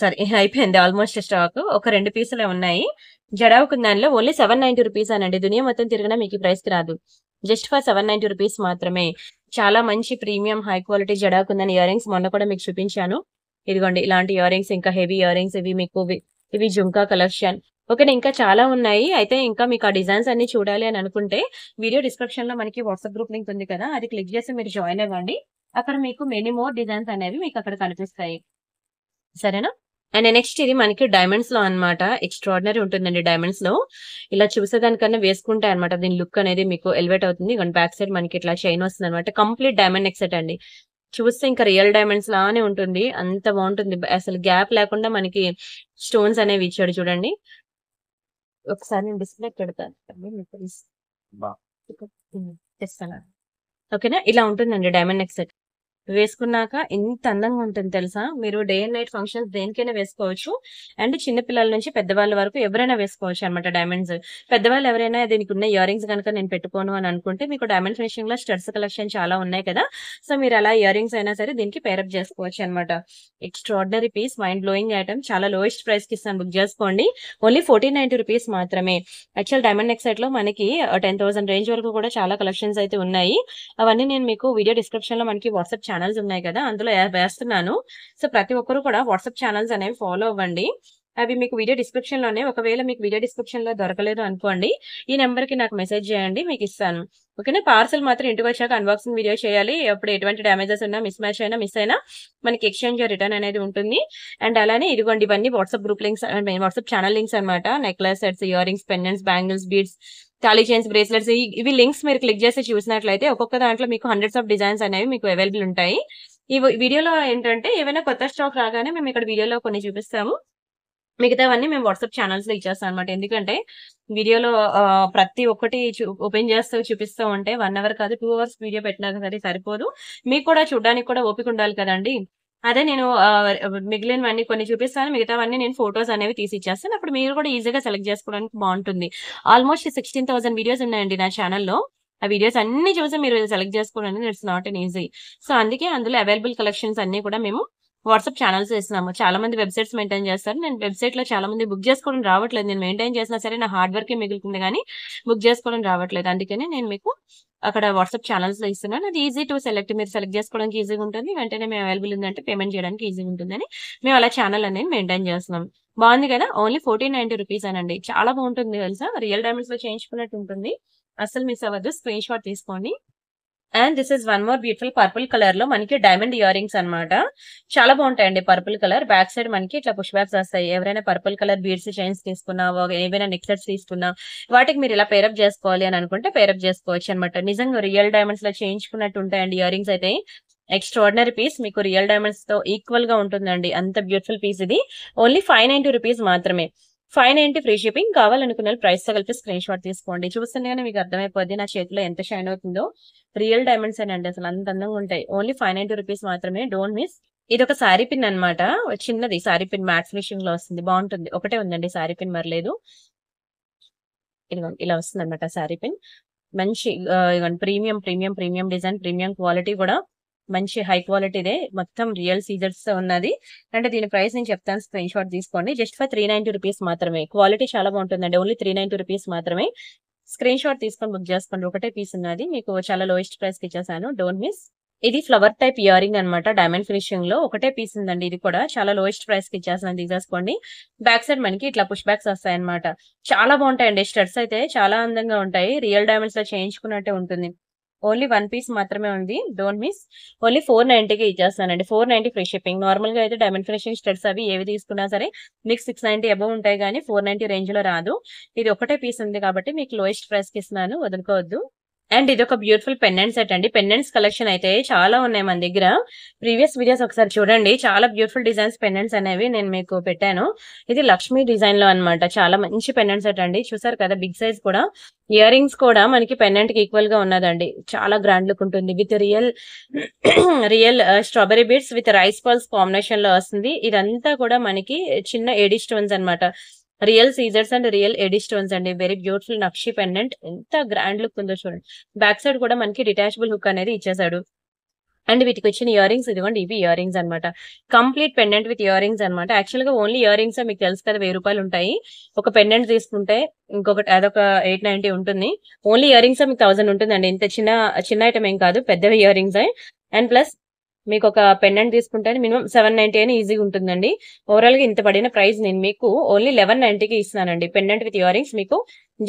Speaker 1: సారీ అయిపోయింది ఆల్మోస్ట్ స్టాక్. ఒక 2 పీసులే ఉన్నాయి. జడావు కుందన్‌లో ఓన్లీ 790 రూపీసేనండి. దునియా మొత్తం తిరిగినా మీకు ఈ ప్రైస్‌కి రాదు. జస్ట్ ఫర్ 790 రూపీస్ మాత్రమే. చాలా మంచి premium high quality jadau kundan ear rings మొన్న కూడా మీకు చూపించాను. ఇదిగోండి ఇలాంటి ఇయర్ రింగ్స్ ఇంకా హెవీ ఇయర్ రింగ్స్ ఇవి మీకు ఇవి జుంకా కలెక్షన్. ఓకేనా. ఇంకా చాలా ఉన్నాయి. అయితే ఇంకా మీకు ఆ డిజైన్స్ అన్ని చూడాలి అని అనుకుంటే వీడియో డిస్క్రిప్షన్‌లో మనకి వాట్సాప్ గ్రూప్ లింక్ ఉంది కదా! అది క్లిక్ చేసి మీరు జాయిన్ అవ్వండి. అక్కడ మీకు మెనీ మోర్ డిజైన్స్ అనేవి మీకు అక్కడ కనిపిస్తాయి. సరేనా. అండ్ నెక్స్ట్ ఇది మనకి డైమండ్స్‌లో అన్నమాట. ఎక్స్ట్రార్డినరీ ఉంటుందండి డైమండ్స్‌లో. ఇలా చూసేదానికన్నా వేసుకుంటే అన్నమాట దీని లుక్ అనేది మీకు ఎలివేట్ అవుతుంది. ఇగోండి బ్యాక్ సైడ్ మనకి ఇట్లా చైన్ వస్తుందన్నమాట. కంప్లీట్ డైమండ్ నెక్ సెట్ అండి. చూస్తే ఇంకా రియల్ డైమండ్స్ లానే ఉంటుంది. అంత బాగుంటుంది. అసలు గ్యాప్ లేకుండా మనకి స్టోన్స్ అనేవి ఇచ్చాడు చూడండి. ఒకసారి నేను డిస్‌ప్లేకి పెడతాను. తెస్తాను. ఓకేనా. ఇలా ఉంటుందండి డైమండ్ నెక్ సెట్. వేసుకున్నాక ఎంత అందంగా ఉంటుంది తెలుసా? మీరు డే అండ్ నైట్ ఫంక్షన్స్ దేనికైనా వేసుకోవచ్చు. అండ్ చిన్న పిల్లల నుంచి పెద్దవాళ్ళ వరకు ఎవరైనా వేసుకోవచ్చు అన్నమాట డైమండ్స్. పెద్దవాళ్ళు ఎవరైనా దీనికి ఉన్న ఇయర్ రింగ్స్ గనుక నేను పెట్టుకోను అని అనుకుంటే మీకు డైమండ్ ఫినిషింగ్‌లో స్టడ్స్ కలెక్షన్ చాలా ఉన్నాయి కదా! సో మీరు అలా ఇయర్ రింగ్స్ అయినా సరే దీనికి పేరప్ చేసుకోవచ్చు అన్నమాట. Extraordinary piece mind blowing item. చాలా లోయెస్ట్ ప్రైస్‌కి ఇస్తాను బుక్ చేసుకోండి. ఓన్లీ 1490 రూపీస్ మాత్రమే. యాక్చువల్ డైమండ్ నెక్ సెట్‌లో మనకి 10,000 రేంజ్ వరకు కూడా చాలా కలెక్షన్స్ అయితే ఉన్నాయి. అవన్నీ నేను మీకు వీడియో డిస్క్రిప్షన్‌లో మనకి వాట్సాప్ ఛానెల్స్ ఉన్నాయి కదా! అందులో వేస్తున్నాను. సో ప్రతి ఒక్కరు కూడా వాట్సాప్ ఛానెల్స్ అనేవి ఫాలో అవ్వండి. అవి మీకు వీడియో డిస్క్రిప్షన్‌లోనే ఒకవేళ మీకు వీడియో డిస్క్రిప్షన్‌లో దొరకలేదు అనుకోండి. ఈ నంబర్‌కి నాకు మెసేజ్ చేయండి మీకిస్తాను. ఓకేనా. పార్సెల్ మాత్రం ఇంటికొచ్చాక అన్బాక్సింగ్ వీడియో చేయాలి. అప్పుడు ఎటువంటి డ్యామేజెస్ ఉన్నా మిస్ మ్యాచ్ అయినా మిస్ అయినా మనకి ఎక్స్‌చేంజ్ రిటర్న్ అనేది ఉంటుంది. అండ్ అలానే ఇదిగోండి ఇవన్నీ WhatsApp group links and WhatsApp channel links అన్నమాట. Necklace sets, ear rings, pendants, bangles, beads, thali chains, bracelets ఇవి లింక్స్ మీరు క్లిక్ చేసి చూసినట్లయితే ఒక్కొక్క దాంట్లో మీకు హండ్రెడ్స్ ఆఫ్ డిజైన్స్ అనేవి మీకు అవైలబుల్ ఉంటాయి. ఈ వీడియోలో ఏంటంటే ఏవైనా కొత్త స్టాక్ రాగానే మేము ఇక్కడ వీడియోలో కొన్ని చూపిస్తాము. మిగతావన్నీ మేము వాట్సాప్ ఛానల్స్ లో ఇచ్చేస్తాం అనమాట. ఎందుకంటే వీడియోలో ప్రతి ఒక్కటి ఓపెన్ చేస్తూ చూపిస్తూ ఉంటే 1 అవర్ కాదు 2 అవర్స్ వీడియో పెట్టినా సరే సరిపోదు. మీకు కూడా చూడడానికి కూడా ఓపిక ఉండాలి కదండి. అదే నేను మిగిలినవన్నీ కొన్ని చూపిస్తాను. మిగతావన్నీ నేను ఫోటోస్ అనేవి తీసి ఇచ్చేస్తాను. అప్పుడు మీరు కూడా ఈజీగా సెలెక్ట్ చేసుకోవడానికి బాగుంటుంది. ఆల్మోస్ట్ 16,000 వీడియోస్ ఉన్నాయండి నా ఛానల్లో. ఆ వీడియోస్ అన్ని చూసి మీరు సెలెక్ట్ చేసుకోవడానికి it's not an easy. So అందుకే అందులో అవైలబుల్ కలెక్షన్స్ అన్ని కూడా మేము వాట్సాప్ ఛానల్స్ ఇస్తున్నాము. చాలా మంది వెబ్సైట్స్ మెయింటైన్ చేస్తారు. నేను వెబ్సైట్ లో చాలా మంది బుక్ చేసుకోవడం రావట్లేదు. నేను మెయింటైన్ చేసినా సరే నా హార్డ్ వర్కే మిగులుతుంది కానీ బుక్ చేసుకోవడం రావట్లేదు. అందుకని నేను మీకు అక్కడ వాట్సాప్ ఛానల్స్ లో ఇస్తున్నాను. అది ఈజీ టు సెలెక్ట్. మీరు సెలెక్ట్ చేసుకోవడానికి ఈజీగా ఉంటుంది. వెంటనే మేము అవైలబుల్ ఉందంటే పేమెంట్ చేయడానికి ఈజీగా ఉంటుందని మేము అలా ఛానల్ అనేది మెయింటైన్ చేస్తున్నాం. బాగుంది కదా. ఓన్లీ 1490 రూపీస్ అనండి. చాలా బాగుంటుంది తెలుసా. రియల్ డైమండ్స్ లో చేయించుకున్నట్టు ఉంటుంది. అసలు మిస్ అవ్వద్దు. స్క్రీన్ షాట్ తీసుకోండి. And this is one more beautiful purple colour లో మనకి డైమండ్ ఇయర్ రింగ్స్ అనమాట. చాలా బాగుంటాయండి. పర్పుల్ కలర్ బ్యాక్ సైడ్ మనకి ఇట్లా పుష్ బ్యాక్స్ వస్తాయి. ఎవరైనా పర్పుల్ కలర్ బీడ్స్ చైన్స్ తీసుకున్నా, ఏవైనా నెక్లెట్స్ తీసుకున్నా వాటికి మీరు ఇలా పేరప్ చేసుకోవాలి అని అనుకుంటే పేరప్ చేసుకోవచ్చు అనమాట. నిజంగా రియల్ డైమండ్స్ లో చేయించుకున్నట్టు ఉంటాయండి ఇయర్ రింగ్స్ అయితే. Extraordinary piece. మీకు రియల్ డైమండ్స్ తో ఈక్వల్ గా ఉంటుందండి. అంత బ్యూటిఫుల్ పీస్ ఇది. ఓన్లీ 590 రూపీస్ మాత్రమే. 590 ఫ్రీ షిప్పింగ్. కావాలనుకున్న ప్రైస్ తో కలిపి స్క్రీన్ షాట్ తీసుకోండి. చూస్తుండగానే మీకు అర్థమైపోద్ది నా చేతిలో ఎంత షైన్ అవుతుందో. రియల్ డైమండ్స్ అండి. అసలు అంత అందంగా ఉంటాయి. ఓన్లీ 590 రూపీస్ మాత్రమే. Don't miss. ఇది ఒక సారీ పిన్ అనమాట. చిన్నది సారీ పిన్ మ్యాట్ ఫినిషింగ్ లో వస్తుంది. బాగుంటుంది. ఒకటే ఉందండి సారీ పిన్, మరలేదు. ఇదిగోండి ఇలా వస్తుంది అనమాట సారీ పిన్. మంచి premium premium premium design, premium quality కూడా మంచి హై క్వాలిటీదే. మొత్తం రియల్ సీజర్స్ ఉన్నది. అంటే దీని ప్రైస్ నేను చెప్తాను. స్క్రీన్ షాట్ తీసుకోండి. జస్ట్ ఫర్ 390 రూపీస్ మాత్రమే. క్వాలిటీ చాలా బాగుంటుందండి. ఓన్లీ 390 రూపీస్ మాత్రమే. స్క్రీన్ షాట్ తీసుకొని బుక్ చేసుకోండి. ఒకటే పీస్ ఉన్నది. మీకు చాలా లోయెస్ట్ ప్రైస్ కి ఇచ్చేసాను. Don't miss. ఇది ఫ్లవర్ టైప్ ఇయర్ రింగ్ అనమాట. డైమండ్ ఫినిషింగ్ లో ఒకటే పీస్ ఉందండి. ఇది కూడా చాలా లోయెస్ట్ ప్రైస్ కి ఇచ్చేసాను. తీసేసుకోండి. బ్యాక్ సైడ్ మనకి ఇట్లా పుష్ బ్యాక్స్ వస్తాయి అనమాట. చాలా బాగుంటాయండి. స్టడ్స్ అయితే చాలా అందంగా ఉంటాయి. రియల్ డైమండ్స్ లో చేయించుకున్నట్టే ఉంటుంది. ఓన్లీ 1 పీస్ మాత్రమే ఉంది. Don't miss. ఓన్లీ 490కి ఇచ్చేస్తానండి. 490 ఫ్రీ షిప్పింగ్. నార్మల్ గా అయితే డైమండ్ ఫినిషింగ్ స్టడ్స్ అవి ఏవి తీసుకున్నా సరే మీకు 690 అబౌవ్ ఉంటాయి కానీ 490 రేంజ్ లో రాదు. ఇది ఒకటే పీస్ ఉంది కాబట్టి మీకు లోయెస్ట్ ప్రైస్ కి ఇస్తున్నాను. వదులుకోవద్దు. అండ్ ఇది ఒక బ్యూటిఫుల్ పెండెంట్ సెట్ అండి. పెండెంట్స్ కలెక్షన్ అయితే చాలా ఉన్నాయి మన దగ్గర. ప్రీవియస్ వీడియోస్ ఒకసారి చూడండి. చాలా బ్యూటిఫుల్ డిజైన్స్ పెండెంట్స్ అనేవి నేను మీకు పెట్టాను. ఇది లక్ష్మీ డిజైన్ లో అనమాట. చాలా మంచి పెండెంట్ సెట్ అండి. చూసారు కదా బిగ్ సైజ్ కూడా. ఇయర్ రింగ్స్ కూడా మనకి పెండెంట్ కి ఈక్వల్ గా ఉన్నదండి. చాలా గ్రాండ్ లుక్ ఉంటుంది. With real real strawberry beads with rice pearls combination లో వస్తుంది. ఇదంతా కూడా మనకి చిన్న ఏడీ స్టోన్స్ అనమాట. రియల్ సీజర్స్ అండ్ రియల్ ఎడీ స్టోన్స్ అండి. Very beautiful nakshi pendant. ఎంత గ్రాండ్ లుక్ ఉందో చూడండి. బ్యాక్ సైడ్ కూడా మనకి డిటాచబుల్ హుక్ అనేది ఇచ్చేసాడు. అండ్ వీటికి వచ్చిన ఇయర్ రింగ్స్ ఇదిగోండి. ఇవి ఇయర్ రింగ్స్ అనమాట. Complete pendant with ear rings అనమాట. యాక్చువల్ గా ఓన్లీ ఇయర్ రింగ్స్ మీకు తెలుసు కదా 1000 రూపాయలు ఉంటాయి. ఒక పెండెంట్ తీసుకుంటే ఇంకొకటి అదొక 890 ఉంటుంది. ఓన్లీ ఇయర్ రింగ్స్ మీకు 1000 ఉంటుందండి. ఇంత చిన్న ఐటమ్ ఏం కాదు. పెద్దవి ఇయర్ రింగ్స్. అండ్ ప్లస్ మీకు ఒక పెండెంట్ తీసుకుంటే మినిమం 790 అని ఈజీగా ఉంటుందండి. ఓవరాల్ గా ఇంత పడిన ప్రైస్ నేను మీకు ఓన్లీ 1190కి ఇస్తున్నానండి. పెండెంట్ విత్ ఇయర్ రింగ్స్ మీకు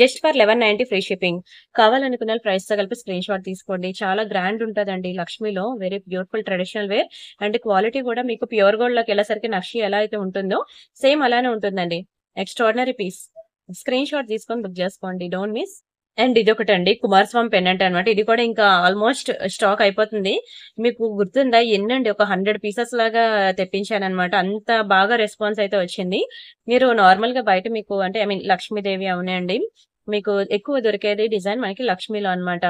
Speaker 1: జస్ట్ ఫర్ 1190 ఫ్రీ షిప్పింగ్. కావాలనుకున్న ప్రైస్ తో కలిపి స్క్రీన్ షాట్ తీసుకోండి. చాలా గ్రాండ్ ఉంటుందండి లక్ష్మిలో. Very beautiful traditional wear. And quality కూడా మీకు ప్యూర్ గోల్డ్ లోకి వెళ్ళేసరికి నక్షి ఎలా అయితే ఉంటుందో సేమ్ అలానే ఉంటుందండి. Extraordinary piece. స్క్రీన్ షాట్ తీసుకొని బుక్ చేసుకోండి. Don't miss. అండ్ ఇది ఒకటండి కుమారస్వామి పెండెంట్ అనమాట. ఇది కూడా ఇంకా ఆల్మోస్ట్ స్టాక్ అయిపోతుంది. మీకు గుర్తుందా ఎన్నండి ఒక 100 పీసెస్ లాగా తెప్పించాను అనమాట. అంత బాగా రెస్పాన్స్ అయితే వచ్చింది. మీరు నార్మల్ గా బయట మీకు అంటే ఐ మీన్ లక్ష్మీదేవి అవునండి మీకు ఎక్కువ దొరికేది డిజైన్ మనకి లక్ష్మీలో అనమాట.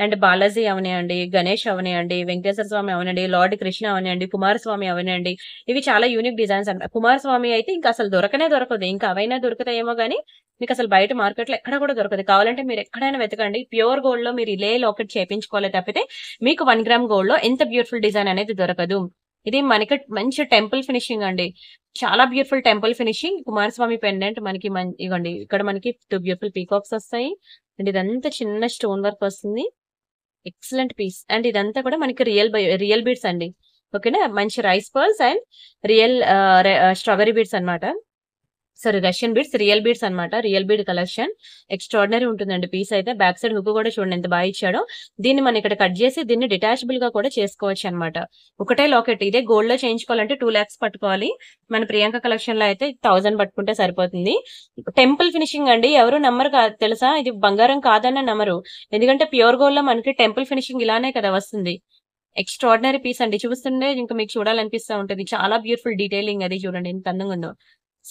Speaker 1: అండ్ బాలాజీ అవనియండి, గణేష్ అవనియండి, వెంకటేశ్వర స్వామి అవనండి, లార్డ్ కృష్ణ అవనియండి, కుమారస్వామి అవనండి. ఇవి చాలా యూనిక్ డిజైన్స్ అనమాట. కుమారస్వామి అయితే ఇంకా అసలు దొరకదు. ఇంకా అవైనా దొరుకుతాయేమో గానీ మీకు అసలు బయట మార్కెట్ లో ఎక్కడ కూడా దొరకదు. కావాలంటే మీరు ఎక్కడైనా వెతకండి. ప్యూర్ గోల్డ్ లో మీరు ఇలే లాకెట్ చేయించుకోవాలి తప్పితే మీకు 1 గ్రామ్ గోల్డ్ లో ఎంత బ్యూటిఫుల్ డిజైన్ అనేది దొరకదు. ఇది మనకి మంచి టెంపుల్ ఫినిషింగ్ అండి. చాలా beautiful temple finishing. Kumaraswamy pendant మనకి ఇవ్వండి. ఇక్కడ మనకి 2 బ్యూటిఫుల్ పీకాక్స్ వస్తాయి. అండ్ ఇదంతా చిన్న స్టోన్ వర్క్ వస్తుంది. Excellent piece. అండ్ ఇదంతా కూడా మనకి రియల్ బీడ్స్ అండి. ఓకేనా. మంచి rice pearls and real strawberry beads అనమాట. Sorry Russian beads, real beads అనమాట. రియల్ బీడ్ కలెక్షన్ ఎక్స్ట్రాడినరీ ఉంటుందండి పీస్ అయితే. బ్యాక్ సైడ్ హుక్ కూడా చూడండి ఎంత బాగా ఇచ్చాడో. దీన్ని మనం ఇక్కడ కట్ చేసి దీన్ని డిటాచబుల్ గా కూడా చేసుకోవచ్చు అనమాట. ఒకటే లాకెట్. ఇదే గోల్డ్ లో చేయించుకోవాలంటే 2 lakhs పట్టుకోవాలి. మన ప్రియాంక కలెక్షన్ లో అయితే 1000 పట్టుకుంటే సరిపోతుంది. టెంపుల్ ఫినిషింగ్ అండి. ఎవరు నమ్మరు తెలుసా. ఇది బంగారం కాదన్న నమ్మరు. ఎందుకంటే ప్యూర్ గోల్డ్ లో మనకి టెంపుల్ ఫినిషింగ్ ఇలానే కదా వస్తుంది. ఎక్స్ట్రాడినరీ పీస్ అండి. చూస్తుంటే ఇంకా మీకు చూడాలనిపిస్తూ ఉంటుంది. చాలా బ్యూటిఫుల్ డీటెయిలింగ్ అది చూడండి ఎంత అందంగా ఉందో.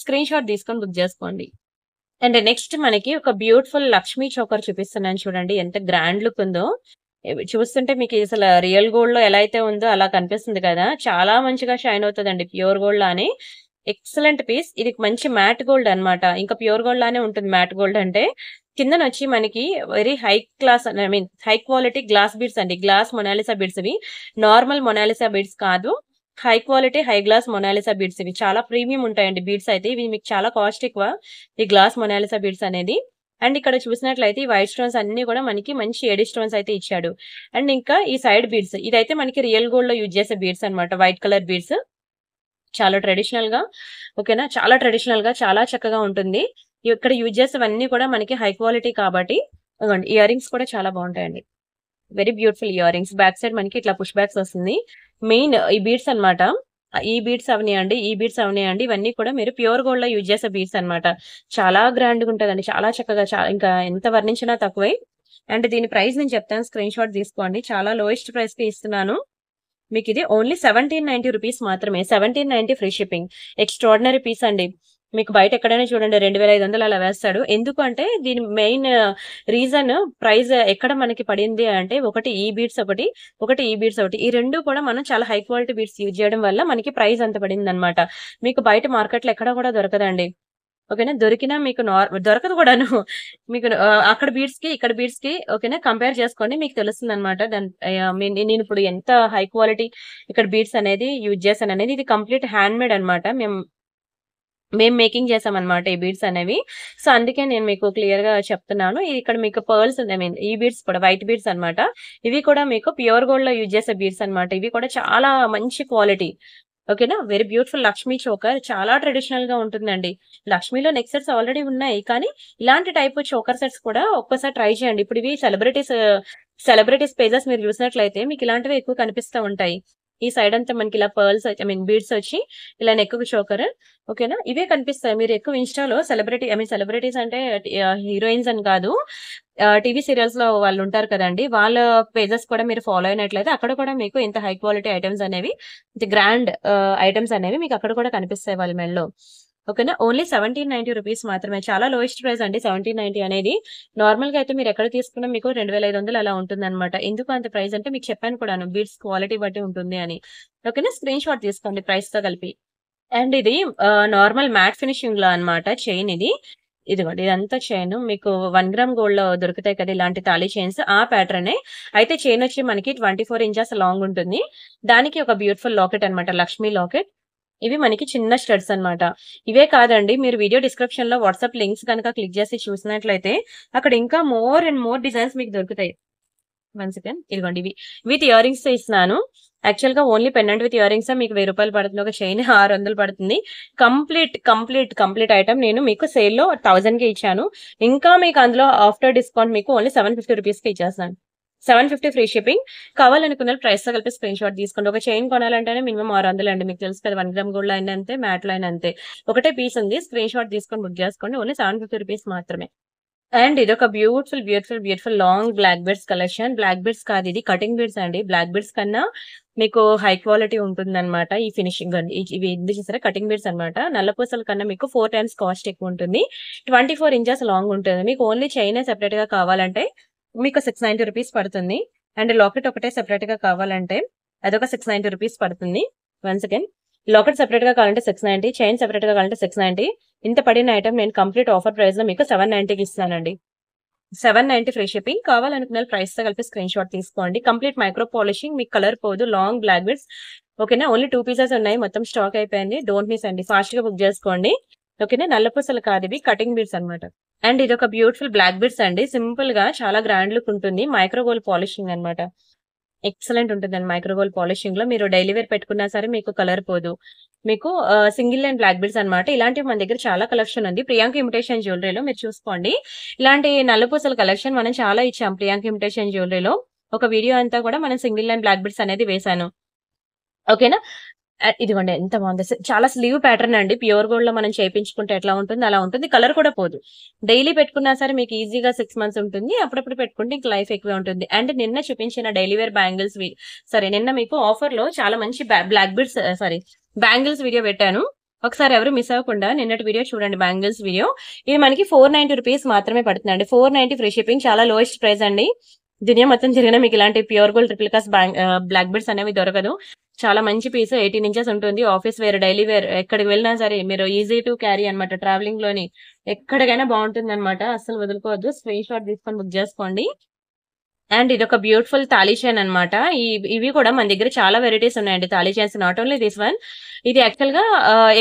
Speaker 1: స్క్రీన్ షాట్ తీసుకొని బుక్ చేసుకోండి. అండ్ నెక్స్ట్ మనకి ఒక బ్యూటిఫుల్ లక్ష్మీ చోకర్ చూపిస్తున్నాను చూడండి. ఎంత గ్రాండ్ లుక్ ఉందో. చూస్తుంటే మీకు అసలు రియల్ గోల్డ్ లో ఎలా అయితే ఉందో అలా కనిపిస్తుంది కదా. చాలా మంచిగా షైన్ అవుతుందండి ప్యూర్ గోల్డ్ లానే. Excellent piece. ఇది మంచి మ్యాట్ గోల్డ్ అన్నమాట. ఇంకా ప్యూర్ గోల్డ్ లానే ఉంటుంది మ్యాట్ గోల్డ్ అంటే. కిందన వచ్చి మనకి very high class I mean high quality glass beads అండి. గ్లాస్ మొనాలిసా బీడ్స్ ఇవి. నార్మల్ మొనాలిసా బీడ్స్ కాదు. High quality high glass Mona Lisa beads ఇవి. చాలా ప్రీమియం ఉంటాయండి బీడ్స్ అయితే. ఇవి మీకు చాలా కాస్ట్ ఎక్కువ ఈ గ్లాస్ మొనాలిసా బీడ్స్ అనేది. అండ్ ఇక్కడ చూసినట్లయితే ఈ వైట్ స్టోన్స్ అన్ని కూడా మనకి మంచి ఎడి స్టోన్స్ అయితే ఇచ్చాడు. అండ్ ఇంకా ఈ సైడ్ బీడ్స్ ఇదైతే మనకి రియల్ గోల్డ్ లో యూజ్ చేసే బీడ్స్ అన్నమాట. White colour beads. చాలా ట్రెడిషనల్ గా ఓకేనా. చాలా ట్రెడిషనల్ గా చాలా చక్కగా ఉంటుంది. ఇక్కడ యూజ్ చేసేవన్నీ కూడా మనకి హై క్వాలిటీ కాబట్టి ఇయర్ రింగ్స్ కూడా చాలా బాగుంటాయండి. Very beautiful ear rings. Back side మనకి ఇట్లా పుష్ బ్యాక్స్ వస్తుంది. మెయిన్ ఈ బీడ్స్ అన్నమాట. ఈ బీడ్స్ అవనియండి, ఈ బీడ్స్ అవనియండి, ఇవన్నీ కూడా మీరు ప్యూర్ గోల్డ్ లో యూజ్ చేసే బీడ్స్ అన్నమాట. చాలా గ్రాండ్ గా ఉంటుందండి. చాలా చక్కగా ఇంకా ఎంత వర్ణించినా తక్కువే. అండ్ దీని ప్రైస్ నేను చెప్తాను, స్క్రీన్ షాట్ తీసుకోండి. చాలా లోయెస్ట్ ప్రైస్ కి ఇస్తున్నాను మీకు. ఇది ఓన్లీ 1790 రూపీస్ మాత్రమే. 1790 ఫ్రీ షిప్పింగ్. ఎక్స్ట్రాడినరీ పీస్ అండి. మీకు బయట ఎక్కడైనా చూడండి 2500 అలా వేస్తాడు. ఎందుకు అంటే దీని మెయిన్ రీజన్ ప్రైస్ ఎక్కడ మనకి పడింది అంటే ఒకటి ఈ బీడ్స్ ఒకటి ఈ బీడ్స్ ఒకటి. ఈ రెండు కూడా మనం చాలా హై క్వాలిటీ బీడ్స్ యూజ్ చేయడం వల్ల మనకి ప్రైస్ అంత పడింది అనమాట. మీకు బయట మార్కెట్ లో ఎక్కడ కూడా దొరకదండి. ఓకేనా. దొరికినా మీకు దొరకదు కూడాను. మీకు అక్కడ బీడ్స్ కి ఇక్కడ బీడ్స్ కి ఓకేనా కంపేర్ చేసుకోండి, మీకు తెలుస్తుంది అనమాట. నేను ఇప్పుడు ఎంత హై క్వాలిటీ ఇక్కడ బీడ్స్ అనేది యూజ్ చేశాను అనేది. ఇది కంప్లీట్ హ్యాండ్ మేడ్ అనమాట. మేము మేకింగ్ చేసామన్నమాట ఈ బీడ్స్ అనేవి. సో అందుకే నేను మీకు క్లియర్ గా చెప్తున్నాను. ఇది ఇక్కడ మీకు పర్ల్స్ ఐ మీన్ ఈ బీడ్స్ కూడా వైట్ బీడ్స్ అన్నమాట. ఇవి కూడా మీకు ప్యూర్ గోల్డ్ లో యూజ్ చేసే బీడ్స్ అన్నమాట. ఇవి కూడా చాలా మంచి క్వాలిటీ. ఓకేనా. Very beautiful Lakshmi choker. చాలా ట్రెడిషనల్ గా ఉంటుందండి. లక్ష్మీలో నెక్ సెట్స్ ఆల్రెడీ ఉన్నాయి, కానీ ఇలాంటి టైప్ చోకర్ సెట్స్ కూడా ఒక్కసారి ట్రై చేయండి. ఇప్పుడు ఇవి సెలబ్రిటీస్ పేజెస్ మీరు చూసినట్లయితే మీకు ఇలాంటివి ఎక్కువ కనిపిస్తూ ఉంటాయి. ఈ సైడ్ అంతా మనకి ఇలా పర్ల్స్ ఐ మీన్ బీడ్స్ వచ్చి ఇలా నెక్ చోకర్. ఓకేనా. ఇవే కనిపిస్తాయి. మీరు ఎక్కువ ఇన్స్టాలో సెలబ్రిటీస్ అంటే హీరోయిన్స్ అని కాదు, టీవీ సీరియల్స్ లో వాళ్ళు ఉంటారు కదండి, వాళ్ళ పేజెస్ కూడా మీరు ఫాలో అయినట్లయితే అక్కడ కూడా మీకు ఇంత హై క్వాలిటీ ఐటమ్స్ అనేవి, ఇంత గ్రాండ్ ఐటమ్స్ అనేవి మీకు అక్కడ కూడా కనిపిస్తాయి వాళ్ళ మెడలో. ఓకేనా. ఓన్లీ 1790 రూపీస్ మాత్రమే. చాలా లోయెస్ట్ ప్రైస్ అండి 1790 అనేది. నార్మల్ గా అయితే మీరు ఎక్కడ తీసుకున్నా మీకు 2500 అలా ఉంటుంది అనమాట. ఎందుకు అంత ప్రైస్ అంటే మీకు చెప్పాను కూడాను, బీడ్స్ క్వాలిటీ బట్టి ఉంటుంది అని. ఓకేనా. స్క్రీన్ షాట్ తీసుకోండి ప్రైస్ తో కలిపి. అండ్ ఇది నార్మల్ మ్యాట్ ఫినిషింగ్ లో అనమాట చైన్ ఇది. ఇదిగోండి ఇదంతా చైన్ మీకు 1 గ్రామ్ గోల్డ్ లో దొరుకుతాయి కదా ఇలాంటి తాళీ చైన్స్, ఆ ప్యాటర్న్. అయితే చైన్ వచ్చి మనకి 24 ఇంచెస్ లాంగ్ ఉంటుంది. దానికి ఒక బ్యూటిఫుల్ లాకెట్ అనమాట, లక్ష్మీ లాకెట్. ఇవి మనకి చిన్న స్టడ్స్ అన్నమాట. ఇవే కాదండి, మీరు వీడియో డిస్క్రిప్షన్ లో వాట్సాప్ లింక్స్ కనుక క్లిక్ చేసి చూసినట్లయితే అక్కడ ఇంకా మోర్ అండ్ మోర్ డిజైన్స్ మీకు దొరుకుతాయి. 1 సెకండ్. ఇదిగోండి ఇవి విత్ ఇయర్ రింగ్స్ ఇస్తున్నాను. యాక్చువల్ గా only pendant with ear rings మీకు 1000 రూపాయలు పడుతుంది. ఒక చైన్ 600 పడుతుంది. కంప్లీట్ ఐటమ్ నేను మీకు సేల్ లో 1000 కి ఇచ్చాను. ఇంకా మీకు అందులో ఆఫ్టర్ డిస్కౌంట్ మీకు ఓన్లీ 750 రూపీస్ కి ఇచ్చేస్తాను. 750 ఫ్రీ షిప్పింగ్. కావాలనుకున్న ప్రైస్ తో కలిపి స్క్రీన్ షాట్ తీసుకోండి. ఒక చైన్ కొనాలంటేనే మినిమం 600 అండి. మీకు తెలుసు కదా 1 గ్రామ్ గోల్డ్ అయినా అంతే, మ్యాట్ లో అయినా అంతే. ఒకటే పీస్ ఉంది. స్క్రీన్ షాట్ తీసుకొని బుక్ చేసుకోండి. ఓన్లీ 750 రూపీస్ మాత్రమే. అండ్ ఇది ఒక beautiful long black beads collection. Black beads కాదు, ఇది కటింగ్ బీడ్స్ అండి. బ్లాక్ బీడ్స్ కన్నా మీకు హై క్వాలిటీ ఉంటుంది అనమాట ఈ ఫినిషింగ్. ఇవి ఎందుకు చేస్తారా కటింగ్ బీడ్స్ అనమాట. నల్లపూసల కన్నా మీకు 4 times కాస్ట్ ఎక్కువ ఉంటుంది. 24 ఇంచెస్ లాంగ్ ఉంటుంది. మీకు ఓన్లీ చైన్ సెపరేట్ గా కావాలంటే మీకు 690 రూపీస్ పడుతుంది. అండ్ లాకెట్ ఒకటే సెపరేట్ గా కావాలంటే అదొక 690 రూపీస్ పడుతుంది. 1 సెకండ్. లాకెట్ సెపరేట్ గా కావాలంటే 690, చైన్ సెపరేట్ గా కావాలంటే 690. ఇంత పడిన ఐటమ్ నేను కంప్లీట్ ఆఫర్ ప్రైస్ లో మీకు 790కి ఇస్తానండి. 790 ఫ్రీ షిప్పింగ్. కావాలనుకున్న ప్రైస్ తో కలిపి స్క్రీన్ షాట్ తీసుకోండి. కంప్లీట్ మైక్రో పాలిషింగ్, మీకు కలర్ పోదు. Long black beads. ఓకేనా. ఓన్లీ 2 పీసెస్ ఉన్నాయి, మొత్తం స్టాక్ అయిపోయింది. డోంట్ మిస్ అండి, ఫాస్ట్ గా బుక్ చేసుకోండి. ఓకేనా. నల్లపూసలు కాదు, ఇవి కటింగ్ బీడ్స్ అనమాట. అండ్ ఇది ఒక బ్యూటిఫుల్ బ్లాక్ బీడ్స్ అండి. సింపుల్ గా చాలా గ్రాండ్ లుక్ ఉంటుంది. మైక్రోగోల్డ్ పాలిషింగ్ అనమాట. ఎక్సలెంట్ ఉంటుందండి మైక్రోగోల్డ్ పాలిషింగ్ లో. మీరు డైలీ వేర్ పెట్టుకున్నా సరే మీకు కలర్ పోదు. మీకు సింగిల్ లైన్ బ్లాక్ బీడ్స్ అనమాట. ఇలాంటివి మన దగ్గర చాలా కలెక్షన్ ఉంది. ప్రియాంక ఇమిటేషన్ జ్యువెలరీలో మీరు చూసుకోండి. ఇలాంటి నల్లపూసల కలెక్షన్ మనం చాలా ఇచ్చాం ప్రియాంక ఇమిటేషన్ జ్యువెలరీలో. ఒక వీడియో అంతా కూడా మనం సింగిల్ లైన్ బ్లాక్ బీడ్స్ అనేది వేసాను. ఓకేనా. ఇదిగోండి ఎంత బాగుంది. చాలా స్లీవ్ ప్యాటర్న్ అండి. ప్యూర్ గోల్డ్ లో మనం చేయించుకుంటే ఎట్లా ఉంటుంది అలా ఉంటుంది. కలర్ కూడా పోదు. డైలీ పెట్టుకున్నా సరే మీకు ఈజీగా 6 months ఉంటుంది. అప్పుడప్పుడు పెట్టుకుంటే ఇంక లైఫ్ ఎక్కువే ఉంటుంది. అండ్ నిన్న చూపించిన డైలీ వేర్ బ్యాంగిల్స్ నిన్న మీకు ఆఫర్ లో చాలా మంచి బ్లాక్ బీడ్స్ బ్యాంగిల్స్ వీడియో పెట్టాను. ఒకసారి ఎవరు మిస్ అవ్వకుండా నిన్నటి వీడియో చూడండి, బ్యాంగిల్స్ వీడియో. ఇది మనకి 490 రూపీస్ మాత్రమే పడుతుందండి. 490 ఫ్రీ షిప్పింగ్. చాలా లోయెస్ట్ ప్రైస్ అండి. దునియా మొత్తం తిరిగినా మీకు ఇలాంటి ప్యూర్ గోల్డ్ ట్రిప్లికాస్ బ్లాక్ బెడ్స్ అనేవి దొరకదు. చాలా మంచి పీస్, 18 ఇంచెస్ ఉంటుంది. ఆఫీస్ వేర్, డైలీ వేర్, ఎక్కడికి వెళ్ళినా సరే మీరు ఈజీ టు క్యారీ అనమాట. ట్రావెలింగ్ లోని ఎక్కడికైనా బాగుంటుంది అనమాట. అస్సలు వదులుకోవద్దు. స్క్రీన్ షాట్ తీసుకొని బుక్ చేసుకోండి. అండ్ ఇదొక బ్యూటిఫుల్ తాళీ చైన్ అనమాట. ఇవి కూడా మన దగ్గర చాలా వెరైటీస్ ఉన్నాయండి thali chains. Not only this one. ఇది యాక్చువల్ గా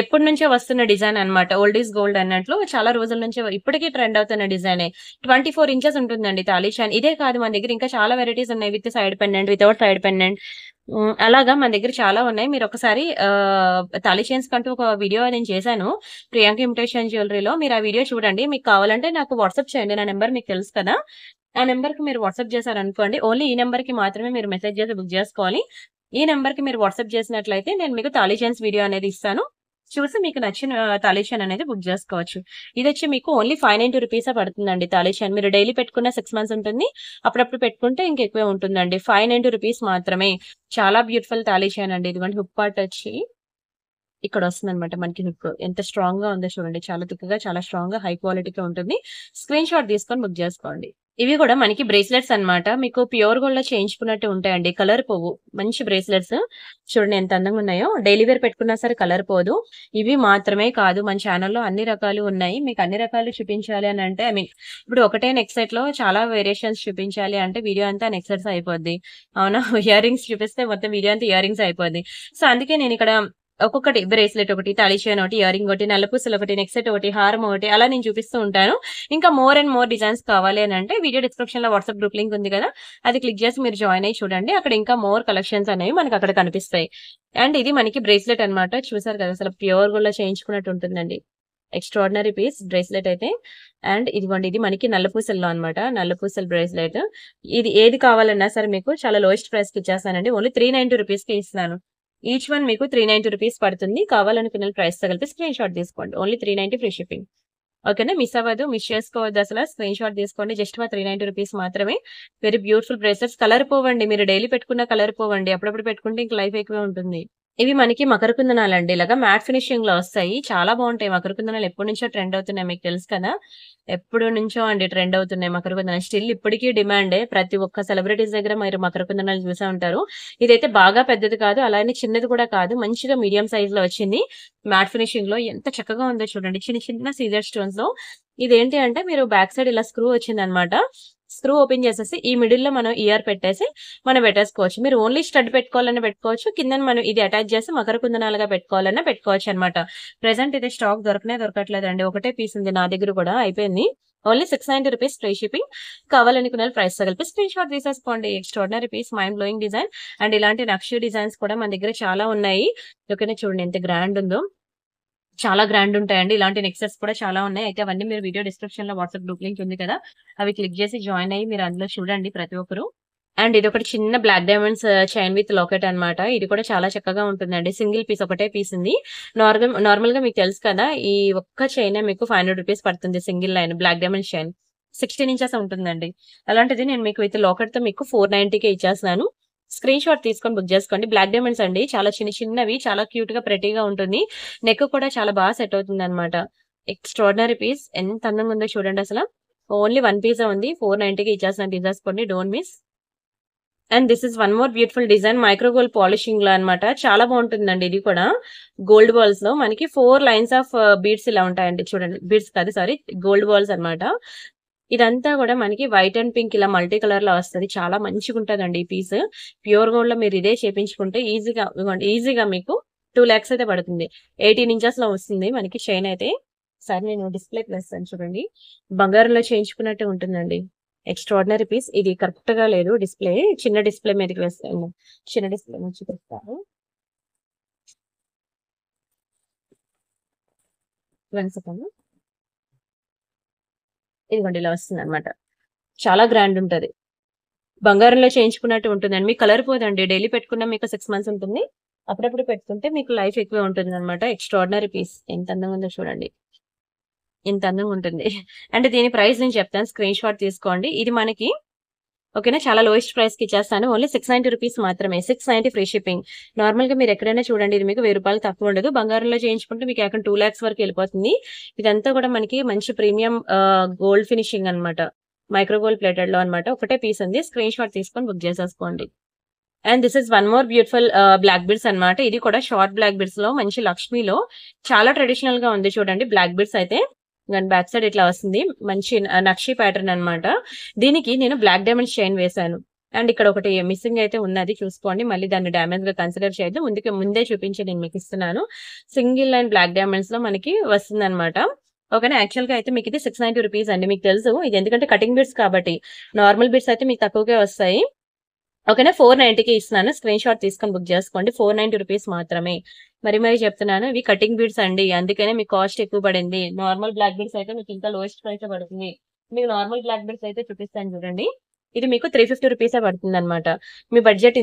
Speaker 1: ఎప్పటి నుంచో వస్తున్న డిజైన్ అనమాట. ఓల్డ్ ఈజ్ గోల్డ్ అన్నట్లు చాలా రోజుల నుంచి ఇప్పటికీ ట్రెండ్ అవుతున్న డిజైన్. 24 ఇంచెస్ ఉంటుందండి తాళీ చైన్. ఇదే కాదు, మన దగ్గర ఇంకా చాలా వెరైటీస్ ఉన్నాయి. With side pendant, without side pendant, అలాగా మన దగ్గర చాలా ఉన్నాయి. మీరు ఒకసారి తాళీ చైన్స్ కంటూ ఒక వీడియో నేను చేశాను ప్రియాంక ఇమిటేషన్ జ్యువెలరీలో. మీరు ఆ వీడియో చూడండి. మీకు కావాలంటే నాకు వాట్సాప్ చేయండి. నా నెంబర్ మీకు తెలుసు కదా. ఆ నెంబర్ కి మీరు వాట్సాప్ చేశారనుకోండి, ఓన్లీ ఈ నెంబర్ కి మాత్రమే మీరు మెసేజ్ చేసి బుక్ చేసుకోవాలి. ఈ నెంబర్ కి మీరు వాట్సాప్ చేసినట్లయితే నేను మీకు తాళీ చైన్స్ వీడియో అనేది ఇస్తాను. చూసి మీకు నచ్చిన తాళీ చైన్ అనేది బుక్ చేసుకోవచ్చు. ఇది వచ్చి మీకు ఓన్లీ 590 రూపీసే పడుతుందండి తాళీ చైన్. మీరు డైలీ పెట్టుకున్న 6 మంత్స్ ఉంటుంది. అప్పుడప్పుడు పెట్టుకుంటే ఇంకెక్కువే ఉంటుందండి. 590 రూపీస్ మాత్రమే. చాలా బ్యూటిఫుల్ తాళీ చైన్ అండి. ఇదిగోండి హుక్ పార్ట్ వచ్చి ఇక్కడ వస్తుంది అనమాట. మనకి హుక్ ఎంత స్ట్రాంగ్ గా ఉందో చూడండి. చాలా థిక్ గా, చాలా స్ట్రాంగ్ గా, హై క్వాలిటీగా ఉంటుంది. స్క్రీన్ షాట్ తీసుకొని బుక్ చేసుకోండి. ఇవి కూడా మనకి బ్రేస్లెట్స్ అన్నమాట. మీకు ప్యూర్ గోల్డ్ లో చేయించుకున్నట్టు ఉంటాయండి. కలర్ పోవు. మంచి బ్రేస్లెట్స్ చూడండి ఎంత అందంగా ఉన్నాయో. డైలీ వేర్ పెట్టుకున్నా సరే కలర్ పోదు. ఇవి మాత్రమే కాదు, మన ఛానల్లో అన్ని రకాలు ఉన్నాయి. మీకు అన్ని రకాలు చూపించాలి అని అంటే, ఇప్పుడు ఒకటే నెక్ సెట్ లో చాలా వేరియేషన్స్ చూపించాలి అంటే వీడియో అంతా నెక్ సెట్స్ అయిపోద్ది. అవునా? ఇయర్ రింగ్స్ చూపిస్తే మొత్తం వీడియో అంతా ఇయర్ రింగ్స్ అయిపోద్ది. సో అందుకే నేను ఇక్కడ ఒక్కొక్కటి బ్రేస్లెట్ ఒకటి, తాళీ చైన్ ఒకటి, ఇయర్ రింగ్ ఒకటి, నల్లపూసలు ఒకటి, నెక్ సెట్ ఒకటి, హారం ఒకటి, అలా నేను చూపిస్తూ ఉంటాను. ఇంకా మోర్ అండ్ మోర్ డిజైన్స్ కావాలి అని అంటే వీడియో డిస్క్రిప్షన్ లో వాట్సాప్ గ్రూప్ లింక్ ఉంది కదా, అది క్లిక్ చేసి మీరు జాయిన్ అయ్యి చూడండి. అక్కడ ఇంకా మోర్ కలెక్షన్స్ అనేవి మనకి అక్కడ కనిపిస్తాయి. అండ్ ఇది మనకి బ్రేస్లెట్ అనమాట. చూసారు కదా, అసలు ప్యూర్ గోల్డ్ లో చేయించుకున్నట్టు ఉంటుందండి. ఎక్స్ట్రాడినరీ పీస్ బ్రేస్లెట్ అయితే. అండ్ ఇదిగోండి, ఇది మనకి నల్లపూసల్లో అనమాట. నల్లపూసల బ్రేస్లెట్. ఇది ఏది కావాలన్నా సరే మీకు చాలా లోయెస్ట్ ప్రైస్ కి ఇచ్చేస్తానండి. ఓన్లీ 390 రూపీస్ కి ఇస్తున్నాను. ఈచ్ వన్ మీకు 390 రూపీస్ పడుతుంది. కావాలనుకున్న ప్రైస్ తో కలిపి స్క్రీన్ షాట్ తీసుకోండి. Only 390 free shipping. ఓకేనా? మిస్ అవ్వదు, మిస్ చేసుకోవద్దు అసలు. స్క్రీన్ షాట్ తీసుకోండి. జస్ట్ 390 రూపీస్ మాత్రమే. Very beautiful bracelets. కలర్ పోవండి. మీరు డైలీ పెట్టుకున్న కలర్ పోవండి. అప్పుడప్పుడు పెట్టుకుంటే ఇంక లైఫ్ ఎక్కువే ఉంటుంది. ఇవి మనకి మకర కుందనాలండి. ఇలాగా మ్యాట్ ఫినిషింగ్ లో వస్తాయి. చాలా బాగుంటాయి. మకర కుందనాలు ఎప్పటి నుంచో ట్రెండ్ అవుతున్నాయి, మీకు తెలుసు కదా. ఎప్పుడు నుంచో అండి ట్రెండ్ అవుతున్నాయి మకర కుందనాలు. స్టిల్ ఇప్పటికీ డిమాండే. ప్రతి ఒక్క సెలబ్రిటీస్ దగ్గర మీరు మకర కుందనాలు చూసే ఉంటారు. ఇదైతే బాగా పెద్దది కాదు, అలానే చిన్నది కూడా కాదు. మంచిగా మీడియం సైజ్ లో వచ్చింది. మ్యాట్ ఫినిషింగ్ లో ఎంత చక్కగా ఉందో చూడండి. చిన్న చిన్న సీజర్ స్టోన్స్ లో. ఇదేంటి అంటే మీరు బ్యాక్ సైడ్ ఇలా స్క్రూ వచ్చింది అనమాట. స్క్రూ ఓపెన్ చేసేసి ఈ మిడిల్ లో మనం ఇయర్ పెట్టేసి మనం పెట్టేసుకోవచ్చు. మీరు ఓన్లీ స్టడ్ పెట్టుకోవాలన్నా పెట్టుకోవచ్చు. కింద మనం ఇది అటాచ్ చేసి మకర కుందనాలుగా పెట్టుకోవాలన్నా పెట్టుకోవచ్చు అనమాట. ప్రెసెంట్ ఇది స్టాక్ దొరకట్లేదండి. ఒకటే పీస్ ఉంది నా దగ్గర కూడా, అయిపోయింది. Only 690 rupees free shipping. కావాలనుకున్న ప్రైస్ కలిపి స్క్రీన్ షాట్ తీసేసుకోండి. Extraordinary piece, mind blowing design. And ఇలాంటి నక్షి డిజైన్స్ కూడా మన దగ్గర చాలా ఉన్నాయి. ఓకేనా? చూడండి ఎంత గ్రాండ్ ఉందో. చాలా గ్రాండ్ ఉంటాయండి. ఇలాంటి నెక్సెస్ కూడా చాలా ఉన్నాయి. అయితే అవన్నీ మీరు వీడియో డిస్క్రిప్షన్ లో వాట్సాప్ గ్రూప్ లింక్ ఉంది కదా, అవి క్లిక్ చేసి జాయిన్ అయ్యి మీరు అందులో చూడండి ప్రతి ఒక్కరు. అండ్ ఇది ఒకటి చిన్న black diamonds chain with locket అనమాట. ఇది కూడా చాలా చక్కగా ఉంటుందండి. సింగిల్ పీస్, ఒకటే పీస్ ఉంది. నార్మల్ గా మీకు తెలుసు కదా, ఈ ఒక్క చైన్ మీకు 500 రూపీస్ పడుతుంది. Single line black diamond chain 16 inches ఉంటుందండి. అలాంటిది నేను మీకు విత్ లాకెట్ తో మీకు 490కే ఇచ్చేస్తున్నాను. స్క్రీన్ షాట్ తీసుకొని బుక్ చేసుకోండి. బ్లాక్ డైమండ్స్ అండి, చాలా చిన్నవి, చాలా క్యూట్ గా ప్రెటీగా ఉంటుంది. నెక్ కూడా చాలా బాగా సెట్ అవుతుంది అనమాట. Extraordinary piece. ఎంత అందంగా ఉందో చూడండి అసలు. ఓన్లీ 1 పీస్ ఉంది. 490కి ఇచ్చేస్తున్నాను. తీసేసుకోండి, don't miss. And this is one more beautiful design. Micro gold polishing లో అనమాట. చాలా బాగుంటుందండి. ఇది కూడా గోల్డ్ బాల్స్ లో మనకి 4 లైన్స్ ఆఫ్ బీడ్స్ ఇలా ఉంటాయండి. చూడండి, బీడ్స్ కాదు సారీ, గోల్డ్ బాల్స్ అనమాట. ఇదంతా కూడా మనకి వైట్ అండ్ పింక్ ఇలా మల్టీ కలర్ లో వస్తుంది. చాలా మంచిగా ఉంటుందండి ఈ పీస్. ప్యూర్ గోల్డ్ లో మీరు ఇదే చేపించుకుంటే ఈజీగా మీకు 2 lakhs అయితే పడుతుంది. 18 ఇంచెస్ లో వస్తుంది మనకి చైన్ అయితే. సరే నేను డిస్ప్లే వేస్తాను చూడండి. బంగారంలో చేయించుకున్నట్టే ఉంటుందండి. Extraordinary piece. ఇది కరెక్ట్ గా లేదు డిస్ప్లే. చిన్న డిస్ప్లే మీదకి వేస్తాను. చిన్న డిస్ప్లే నుంచి చూపిస్తాను. 1 సెకండ్. ఇదిగోండి ఇలా వస్తుంది అనమాట. చాలా గ్రాండ్ ఉంటది. బంగారంలో చేయించుకున్నట్టు ఉంటుందండి. మీకు కలర్ పోదండి. డైలీ పెట్టుకున్న మీకు 6 మంత్స్ ఉంటుంది. అప్పుడప్పుడు పెట్టుకుంటే మీకు లైఫ్ ఎక్కువే ఉంటుంది అనమాట. Extraordinary piece. ఎంత అందంగా ఉందో చూడండి. ఇంత అందంగా ఉంటుంది. అంటే దీని ప్రైస్ నేను చెప్తాను. స్క్రీన్ షాట్ తీసుకోండి. ఇది మనకి ఓకేనా. చాలా లోయెస్ట్ ప్రైస్ కి ఇచ్చేస్తాను. ఓన్లీ 690 రూపీస్ మాత్రమే. 690 ఫ్రీ షిప్పింగ్. నార్మల్ గా మీరు ఎక్కడైనా చూడండి, ఇది మీకు 1000 రూపాయలు తక్కువ ఉండదు. బంగారంలో చేయించుకుంటే మీకు ఏకంగా 2 lakhs వరకు వెళ్ళిపోతుంది. ఇదంతా కూడా మనకి మంచి ప్రీమియం గోల్డ్ ఫినిషింగ్ అన్నమాట. మైక్రో గోల్డ్ ప్లేటెడ్ లో అన్నమాట. ఒకటే పీస్ ఉంది. స్క్రీన్ షాట్ తీసుకొని బుక్ చేసేసుకోండి. And this is one more beautiful black beads అన్నమాట. ఇది కూడా షార్ట్ బ్లాక్ బిడ్స్ లో మంచి లక్ష్మిలో చాలా ట్రెడిషనల్ గా ఉంది చూడండి. బ్లాక్ బిడ్స్ అయితే దాని బ్యాక్ సైడ్ ఇట్లా వస్తుంది. మంచి నక్షి ప్యాటర్న్ అన్నమాట. దీనికి నేను బ్లాక్ డైమండ్స్ చైన్ వేశాను. అండ్ ఇక్కడ ఒకటి మిస్సింగ్ అయితే ఉన్నది, చూసుకోండి. మళ్ళీ దాన్ని డ్యామేజ్ గా కన్సిడర్ చేయొద్దు. ముందే చూపించి నేను మీకు ఇస్తున్నాను. సింగిల్ లైన్ బ్లాక్ డైమండ్స్ లో మనకి వస్తుంది అనమాట. ఓకేనా. యాక్చువల్ గా అయితే మీకు ఇది 690 రూపీస్ అండి. మీకు తెలుసు ఇది ఎందుకంటే కటింగ్ బిడ్స్ కాబట్టి. నార్మల్ బిడ్స్ అయితే మీకు తక్కువగా వస్తాయి. ఓకేనా. 490కి ఇస్తున్నాను. స్క్రీన్ షాట్ తీసుకొని బుక్ చేసుకోండి. 490 రూపీస్ మాత్రమే. మరి చెప్తున్నాను, ఇవి కటింగ్ బీడ్స్ అండి, అందుకనే మీకు కాస్ట్ ఎక్కువ పడింది. నార్మల్ బ్లాక్ బీడ్స్ అయితే మీకు ఇంకా లోయెస్ట్ ప్రైస్ పడుతుంది. మీకు నార్మల్ బ్లాక్ బీడ్స్ అయితే చూపిస్తాను చూడండి. ఇది మీకు 350 రూపీసే పడుతుంది అనమాట. మీ బడ్జెట్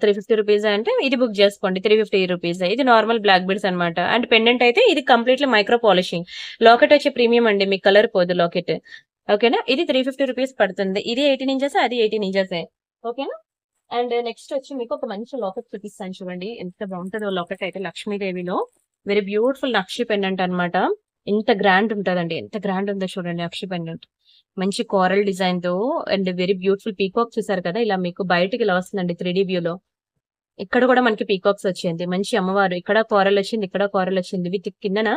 Speaker 1: 350 రూపీస్ అంటే ఇది బుక్ చేసుకోండి. 350 రూపీస్. ఇది నార్మల్ బ్లాక్ బీడ్స్ అనమాట. అండ్ పెండెంట్ అయితే ఇది కంప్లీట్లీ మైక్రో పాలిషింగ్. లాకెట్ వచ్చే ప్రీమియం అండి, మీకు కలర్ పోదు లాకెట్. ఓకేనా. ఇది 350 రూపీస్ పడుతుంది. ఇది 18 ఇంచెస్, అది 18 ఇంచెస్. ఓకేనా. అండ్ నెక్స్ట్ వచ్చి మీకు ఒక మంచి లాకెట్ చూపిస్తాను చూడండి. ఎంత బాగుంటుందో లాకెట్ అయితే. లక్ష్మీదేవిలో వెరీ బ్యూటిఫుల్ నక్షి పెండెంట్ అన్నమాట. ఎంత గ్రాండ్ ఉంటుందండి, ఎంత గ్రాండ్ ఉందో చూడండి నక్షి పెండెంట్. మంచి కోరల్ డిజైన్ తో అండ్ వెరీ బ్యూటిఫుల్ పీకాక్ చూసారు కదా, ఇలా మీకు బయటికి ఇలా వస్తుందండి 3D వ్యూలో. ఇక్కడ కూడా మనకి పీకాక్స్ వచ్చింది. మంచి అమ్మవారు, ఇక్కడ కోరల్ వచ్చింది, ఇక్కడ కోరల్ వచ్చింది. విత్ కిందన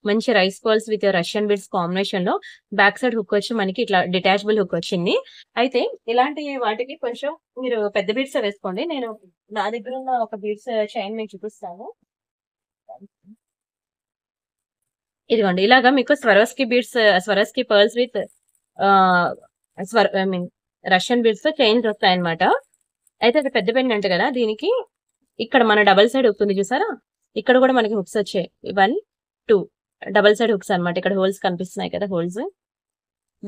Speaker 1: మంచి rice pearls with Russian beads combination లో బ్యాక్ సైడ్ హుక్ వచ్చి మనకి ఇట్లా డిటాచబుల్ హుక్ వచ్చింది. అయితే ఇలాంటి వాటికి కొంచెం మీరు పెద్ద బీడ్స్ వేసుకోండి. నేను నా దగ్గర ఉన్న ఒక బీడ్స్ చైన్ మీకు చూపిస్తాను. ఇదిగోండి, ఇలాగా మీకు Swarovski beads, Swarovski pearls with I mean Russian beads తో చైన్స్ వస్తాయన్నమాట. అయితే అది పెద్ద పెండెంట్ కదా, దీనికి ఇక్కడ మన డబల్ సైడ్ హుక్ ఉంది చూసారా, ఇక్కడ కూడా మనకి హుక్స్ వచ్చాయి. 1 2 డబల్ సైడ్ హుక్స్ అన్నమాట. ఇక్కడ హోల్స్ కనిపిస్తున్నాయి కదా, హోల్స్.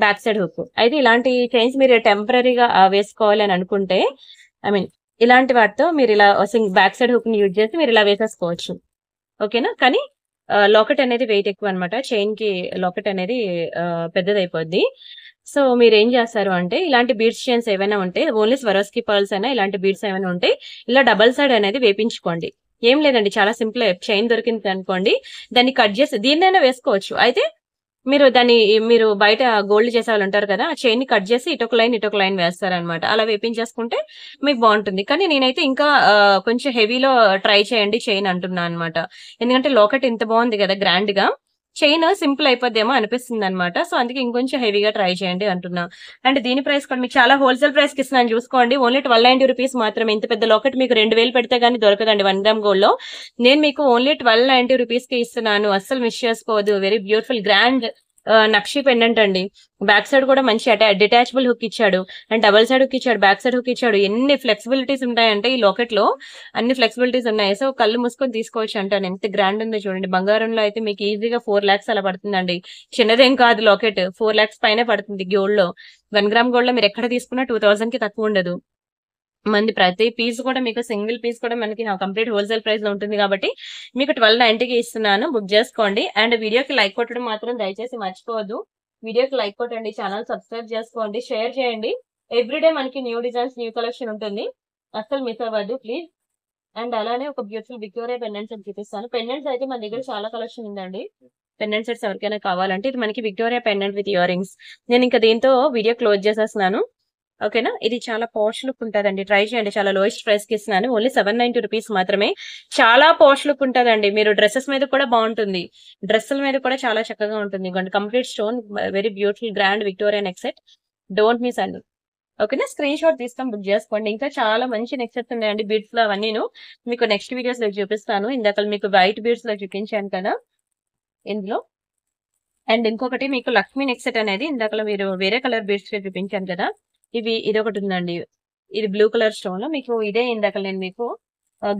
Speaker 1: Back side hook. అయితే ఇలాంటి చైన్స్ మీరు టెంపరీగా వేసుకోవాలి అని అనుకుంటే, ఐ మీన్ ఇలాంటి వాటితో మీరు ఇలా బ్యాక్ సైడ్ హుక్ ని యూజ్ చేసి మీరు ఇలా వేసేసుకోవచ్చు. ఓకేనా. కానీ లాకెట్ అనేది వెయిట్ ఎక్కువ అనమాట. చైన్ కి లాకెట్ అనేది పెద్దదైపోద్ది. సో మీరు ఏం చేస్తారు అంటే, ఇలాంటి బీడ్స్ చైన్స్ ఏమైనా ఉంటే, ఓన్లీ స్వరోస్కి పర్ల్స్ అయినా ఇలాంటి బీడ్స్ ఏమైనా ఉంటే ఇలా డబల్ సైడ్ అనేది వేపించుకోండి. ఏం లేదండి, చాలా సింపుల్. చైన్ దొరికింది అనుకోండి, దాన్ని కట్ చేసి దీన్నైనా వేసుకోవచ్చు. అయితే మీరు బయట గోల్డ్ చేసే వాళ్ళు ఉంటారు కదా, ఆ చైన్ ని కట్ చేసి ఇటొక లైన్ వేస్తారనమాట. అలా వేపించేసుకుంటే మీకు బాగుంటుంది. కానీ నేనైతే ఇంకా కొంచెం హెవీలో ట్రై చేయండి చైన్ అంటున్నా అనమాట. ఎందుకంటే లాకెట్ ఇంత బాగుంది కదా గ్రాండ్ గా, చైన్ సింపుల్ అయిపోద్దేమో అనిపిస్తుంది అనమాట. సో అందుకే ఇంకొంచెం హెవీగా ట్రై చేయండి అంటున్నా. అండ్ దీని ప్రైస్ కూడా మీకు చాలా హోల్సేల్ ప్రైస్ కి ఇస్తున్నాను చూసుకోండి. ఓన్లీ 1290 రూపీస్ మాత్రమే. ఇంత పెద్ద లాకెట్ మీకు 2000 పెడితే గానీ దొరకదండి 1 గ్రామ్ గోల్డ్ లో. నేను మీకు ఓన్లీ 1290 రూపీస్ కి ఇస్తున్నాను. అస్సలు మిస్ చేసుకోవద్దు. వెరీ బ్యూటిఫుల్ గ్రాండ్ నక్షి పెండెంట్ అండి. బ్యాక్ సైడ్ కూడా మంచి డిటాచబుల్ హుక్ ఇచ్చాడు, అండ్ డబల్ సైడ్ హుక్ ఇచ్చాడు, బ్యాక్ సైడ్ హుక్ ఇచ్చాడు. ఎన్ని ఫ్లెక్సిబిలిటీస్ ఉంటాయంటే ఈ లాకెట్ లో, అన్ని ఫ్లెక్సిబిలిటీస్ ఉన్నాయి. సో కళ్ళు మూసుకొని తీసుకోవచ్చు అంటాను. ఎంత గ్రాండ్ ఉందో చూడండి. బంగారంలో అయితే మీకు ఈజీగా 4 lakhs అలా పడుతుందండి. చిన్నదేం కాదు లాకెట్, 4 lakhs పైనే పడుతుంది గోల్డ్ లో. 1 గ్రామ్ గోల్డ్ లో మీరు ఎక్కడ తీసుకున్నా 2000 కి తక్కువ ఉండదు. ప్రతి పీస్ కూడా మీకు సింగిల్ పీస్ కూడా మనకి కంప్లీట్ హోల్సేల్ ప్రైస్ లో ఉంటుంది కాబట్టి మీకు 1290కి ఇస్తున్నాను. బుక్ చేసుకోండి. అండ్ వీడియోకి లైక్ కొట్టడం మాత్రం దయచేసి మర్చిపోవద్దు. వీడియోకి లైక్ కొట్టండి, ఛానల్ సబ్స్క్రైబ్ చేసుకోండి, షేర్ చేయండి. ఎవ్రీడే మనకి న్యూ డిజైన్స్, న్యూ కలెక్షన్ ఉంటుంది. అస్సలు మిస్ అవ్వద్దు ప్లీజ్. అండ్ అలానే ఒక బ్యూటిఫుల్ విక్టోరియా పెండెంట్స్ అని చూపిస్తాను. పెండెంట్స్ అయితే మన దగ్గర చాలా కలెక్షన్ ఉందండి. పెండెంట్ సెట్స్ ఎవరికైనా కావాలంటే ఇది మనకి Victoria pendant with ear rings. నేను ఇంకా దీంతో వీడియో క్లోజ్ చేసేస్తున్నాను. ఓకేనా. ఇది చాలా పాష్ లుక్ ఉంటుందండి, ట్రై చేయండి. చాలా లోయెస్ట్ ప్రైస్ కి ఇస్తున్నాను. ఓన్లీ 790 రూపీస్ మాత్రమే. చాలా పాష్ లుక్ ఉంటుందండి. మీరు డ్రెస్సెస్ మీద కూడా బాగుంటుంది, డ్రెస్సుల మీద కూడా చాలా చక్కగా ఉంటుంది. Complete stone, very beautiful grand Victoria neck set. Don't miss అండి. ఓకేనా. స్క్రీన్ షాట్ తీసుకొని బుక్ చేసుకోండి. ఇంకా చాలా మంచి నెక్ సెట్స్ ఉన్నాయండి బీడ్స్ లో. అవన్నీ మీకు నెక్స్ట్ వీడియోస్ లో చూపిస్తాను. ఇందాక మీకు వైట్ బీడ్స్ లో చూపించాను కదా ఇందులో. అండ్ ఇంకొకటి మీకు లక్ష్మీ నెక్ సెట్ అనేది ఇందాక మీరు వేరే కలర్ బీడ్స్ లో చూపించాను కదా, ఇది ఒకటి ఉందండి. ఇది బ్లూ కలర్ స్టోన్ లో మీకు, ఇదే ఇందాక నేను మీకు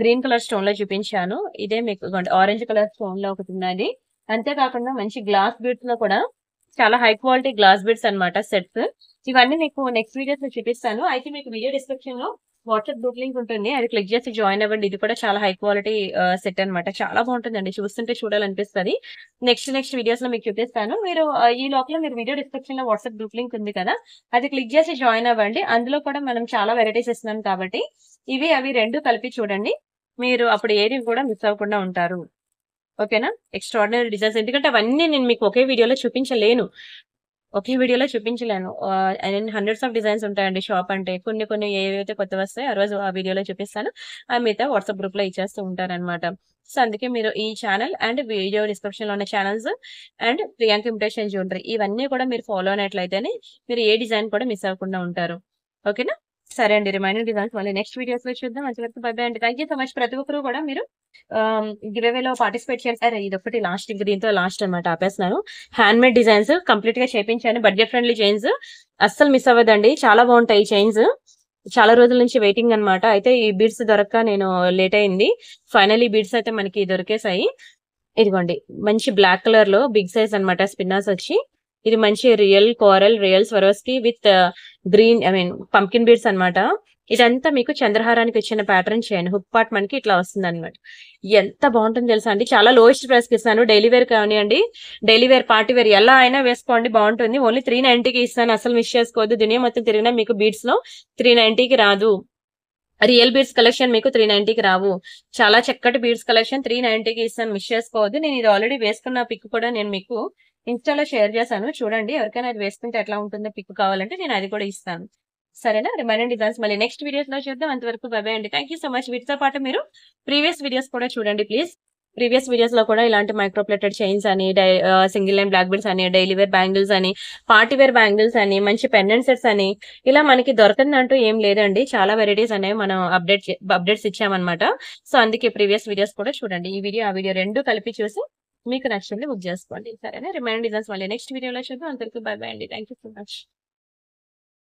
Speaker 1: గ్రీన్ కలర్ స్టోన్ లో చూపించాను. ఇదే మీకు ఆరెంజ్ కలర్ స్టోన్ లో ఒకటి ఉన్నది. అంతేకాకుండా మంచి గ్లాస్ బీడ్స్ లో కూడా చాలా హై క్వాలిటీ గ్లాస్ బీడ్స్ అన్నమాట సెట్స్. ఇవన్నీ మీకు నెక్స్ట్ వీడియోస్ లో చూపిస్తాను. అయితే మీకు వీడియో డిస్క్రిప్షన్ లో వాట్సాప్ గ్రూప్ లింక్ ఉంటుంది. అది క్లిక్ చేసి జాయిన్ అవ్వండి. ఇది కూడా చాలా హై క్వాలిటీ సెట్ అన్నమాట. చాలా బాగుంటుందండి. చూస్తుంటే చూడాలనిపిస్తది. నెక్స్ట్ వీడియోస్‌లో మీకు చూపిస్తాను. మీరు ఈ లోపల మీరు వీడియో డిస్క్రిప్షన్‌లో వాట్సాప్ గ్రూప్ లింక్ ఉంది కదా! అది క్లిక్ చేసి జాయిన్ అవ్వండి. అందులో కూడా మనం చాలా వెరైటీస్ ఇస్తున్నాం కాబట్టి ఇవి అవి 2 కలిపి చూడండి. మీరు అప్పుడు ఏది కూడా మిస్ అవ్వకుండా ఉంటారు. ఓకేనా? ఎక్స్ట్రార్డినరీ డిజైన్స్ ఎందుకంటే అవన్నీ నేను మీకు ఒకే వీడియోలో చూపించలేను. ఒకే వీడియోలో చూపించలేను. హండ్రెడ్స్ ఆఫ్ డిజైన్స్ ఉంటాయండి షాప్ అంటే. కొన్ని ఏవైతే కొత్తవొస్తాయో ఆ రోజు ఆ వీడియోలో చూపిస్తాను. మిగతా వాట్సాప్ గ్రూప్‌లో ఇచ్చేస్తూ ఉంటారనమాట. సో, అందుకే మీరు ఈ ఛానల్ అండ్ వీడియో డిస్క్రిప్షన్‌లో ఉన్న channels and Priyanka imitation jewellery ఇవన్నీ కూడా మీరు ఫాలో అయినట్లయితేనే మీరు ఏ డిజైన్ కూడా మిస్ అవ్వకుండా ఉంటారు. ఓకేనా? సరే అండి. రిమైనింగ్ డిజైన్స్ మళ్ళీ నెక్స్ట్ వీడియోస్‌లో చూద్దాం. అంతవరకు బై బై అండి. Thank you so much. ప్రతి ఒక్కరు కూడా మీరు గివ్ అవేలో పార్టిసిపేట్ చేయాలి. అరే! ఇదొక్కటి లాస్ట్ ఇంక దీంతో లాస్ట్ అన్నమాట ఆపేస్తున్నాను. హ్యాండ్‌మేడ్ డిజైన్స్ కంప్లీట్‌గా చేపించాను. బడ్జెట్ ఫ్రెండ్లీ చైన్స్ అస్సలు మిస్ అవ్వదండి. చాలా బాగుంటాయి ఈ చైన్స్. చాలా రోజుల నుంచి వెయిటింగ్ అన్నమాట. అయితే ఈ బీడ్స్ దొరక్క నేను లేట్ అయింది. ఫైనల్లీ బీడ్స్ అయితే మనకి దొరికేసాయి. ఇదిగోండి మంచి బ్లాక్ కలర్ లో బిగ్ సైజ్ అన్నమాట స్పిన్నర్స్ వచ్చి. ఇది మంచి real coral, real Swarovski with green pumpkin beads అన్నమాట. ఇదంతా మీకు చంద్రహారానికి వచ్చిన ప్యాటర్న్ చేయండి. హుక్ పార్ట్ మనకి ఇట్లా వస్తుంది అనమాట. ఎంత బాగుంటుంది తెలుసా అండి. చాలా లోయెస్ట్ ప్రైస్ కి ఇస్తాను. డైలీ వేర్ కానివ్వండి, డైలీ వేర్, పార్టీ వేర్ ఎలా అయినా వేసుకోండి బాగుంటుంది. ఓన్లీ 390కి ఇస్తాను. అసలు మిస్ చేసుకోవద్దు. దునియా మొత్తం తిరిగినా మీకు బీడ్స్ లో 390కి రాదు. రియల్ బీడ్స్ కలెక్షన్ మీకు 390కి రావు. చాలా చక్కటి బీడ్స్ కలెక్షన్ 390కి ఇస్తాను. మిస్ చేసుకోవద్దు. నేను ఇది ఆల్రెడీ వేసుకున్న పిక్ కూడా నేను మీకు ఇన్స్టాలో షేర్ చేశాను. చూడండి. ఎవరికైనా అది వేసుకుంటే ఎట్లా ఉంటుందో పిక్ కావాలంటే నేను అది కూడా ఇస్తాను. సరేనా? రిమైనింగ్ డిజైన్స్ మళ్ళీ నెక్స్ట్ వీడియోస్ లో చూద్దాం. అంతవరకు బై బై అండి. Thank you so much. వీటితో పాటు మీరు ప్రీవియస్ వీడియోస్ కూడా చూడండి ప్లీజ్. ప్రీవియస్ వీడియోస్ లో కూడా ఇలాంటి మైక్రోప్లేటెడ్ చైన్స్ అని, సింగిల్ లైన్ బ్లాక్ బీడ్స్ అని, డైలీ వేర్ బ్యాంగిల్స్ అని, పార్టీ వేర్ బ్యాంగిల్స్ అని, మంచి పెండెంట్ సెట్స్ అని ఇలా మనకి దొరకదంటూ ఏం లేదండి. చాలా వెరైటీస్ అనేవి మనం అప్డేట్స్ ఇచ్చామన్నమాట. సో అందుకే ప్రీవియస్ వీడియోస్ కూడా చూడండి. ఈ వీడియో ఆ వీడియో 2 కలిపి చూసి మీకు నచ్చింది బుక్ చేసుకోండి. సరేనా? రిమైనింగ్ డిజైన్స్ మళ్ళీ నెక్స్ట్ వీడియోలో చూద్దాం. అంతవరకు బై బై అండి. Thank you so much.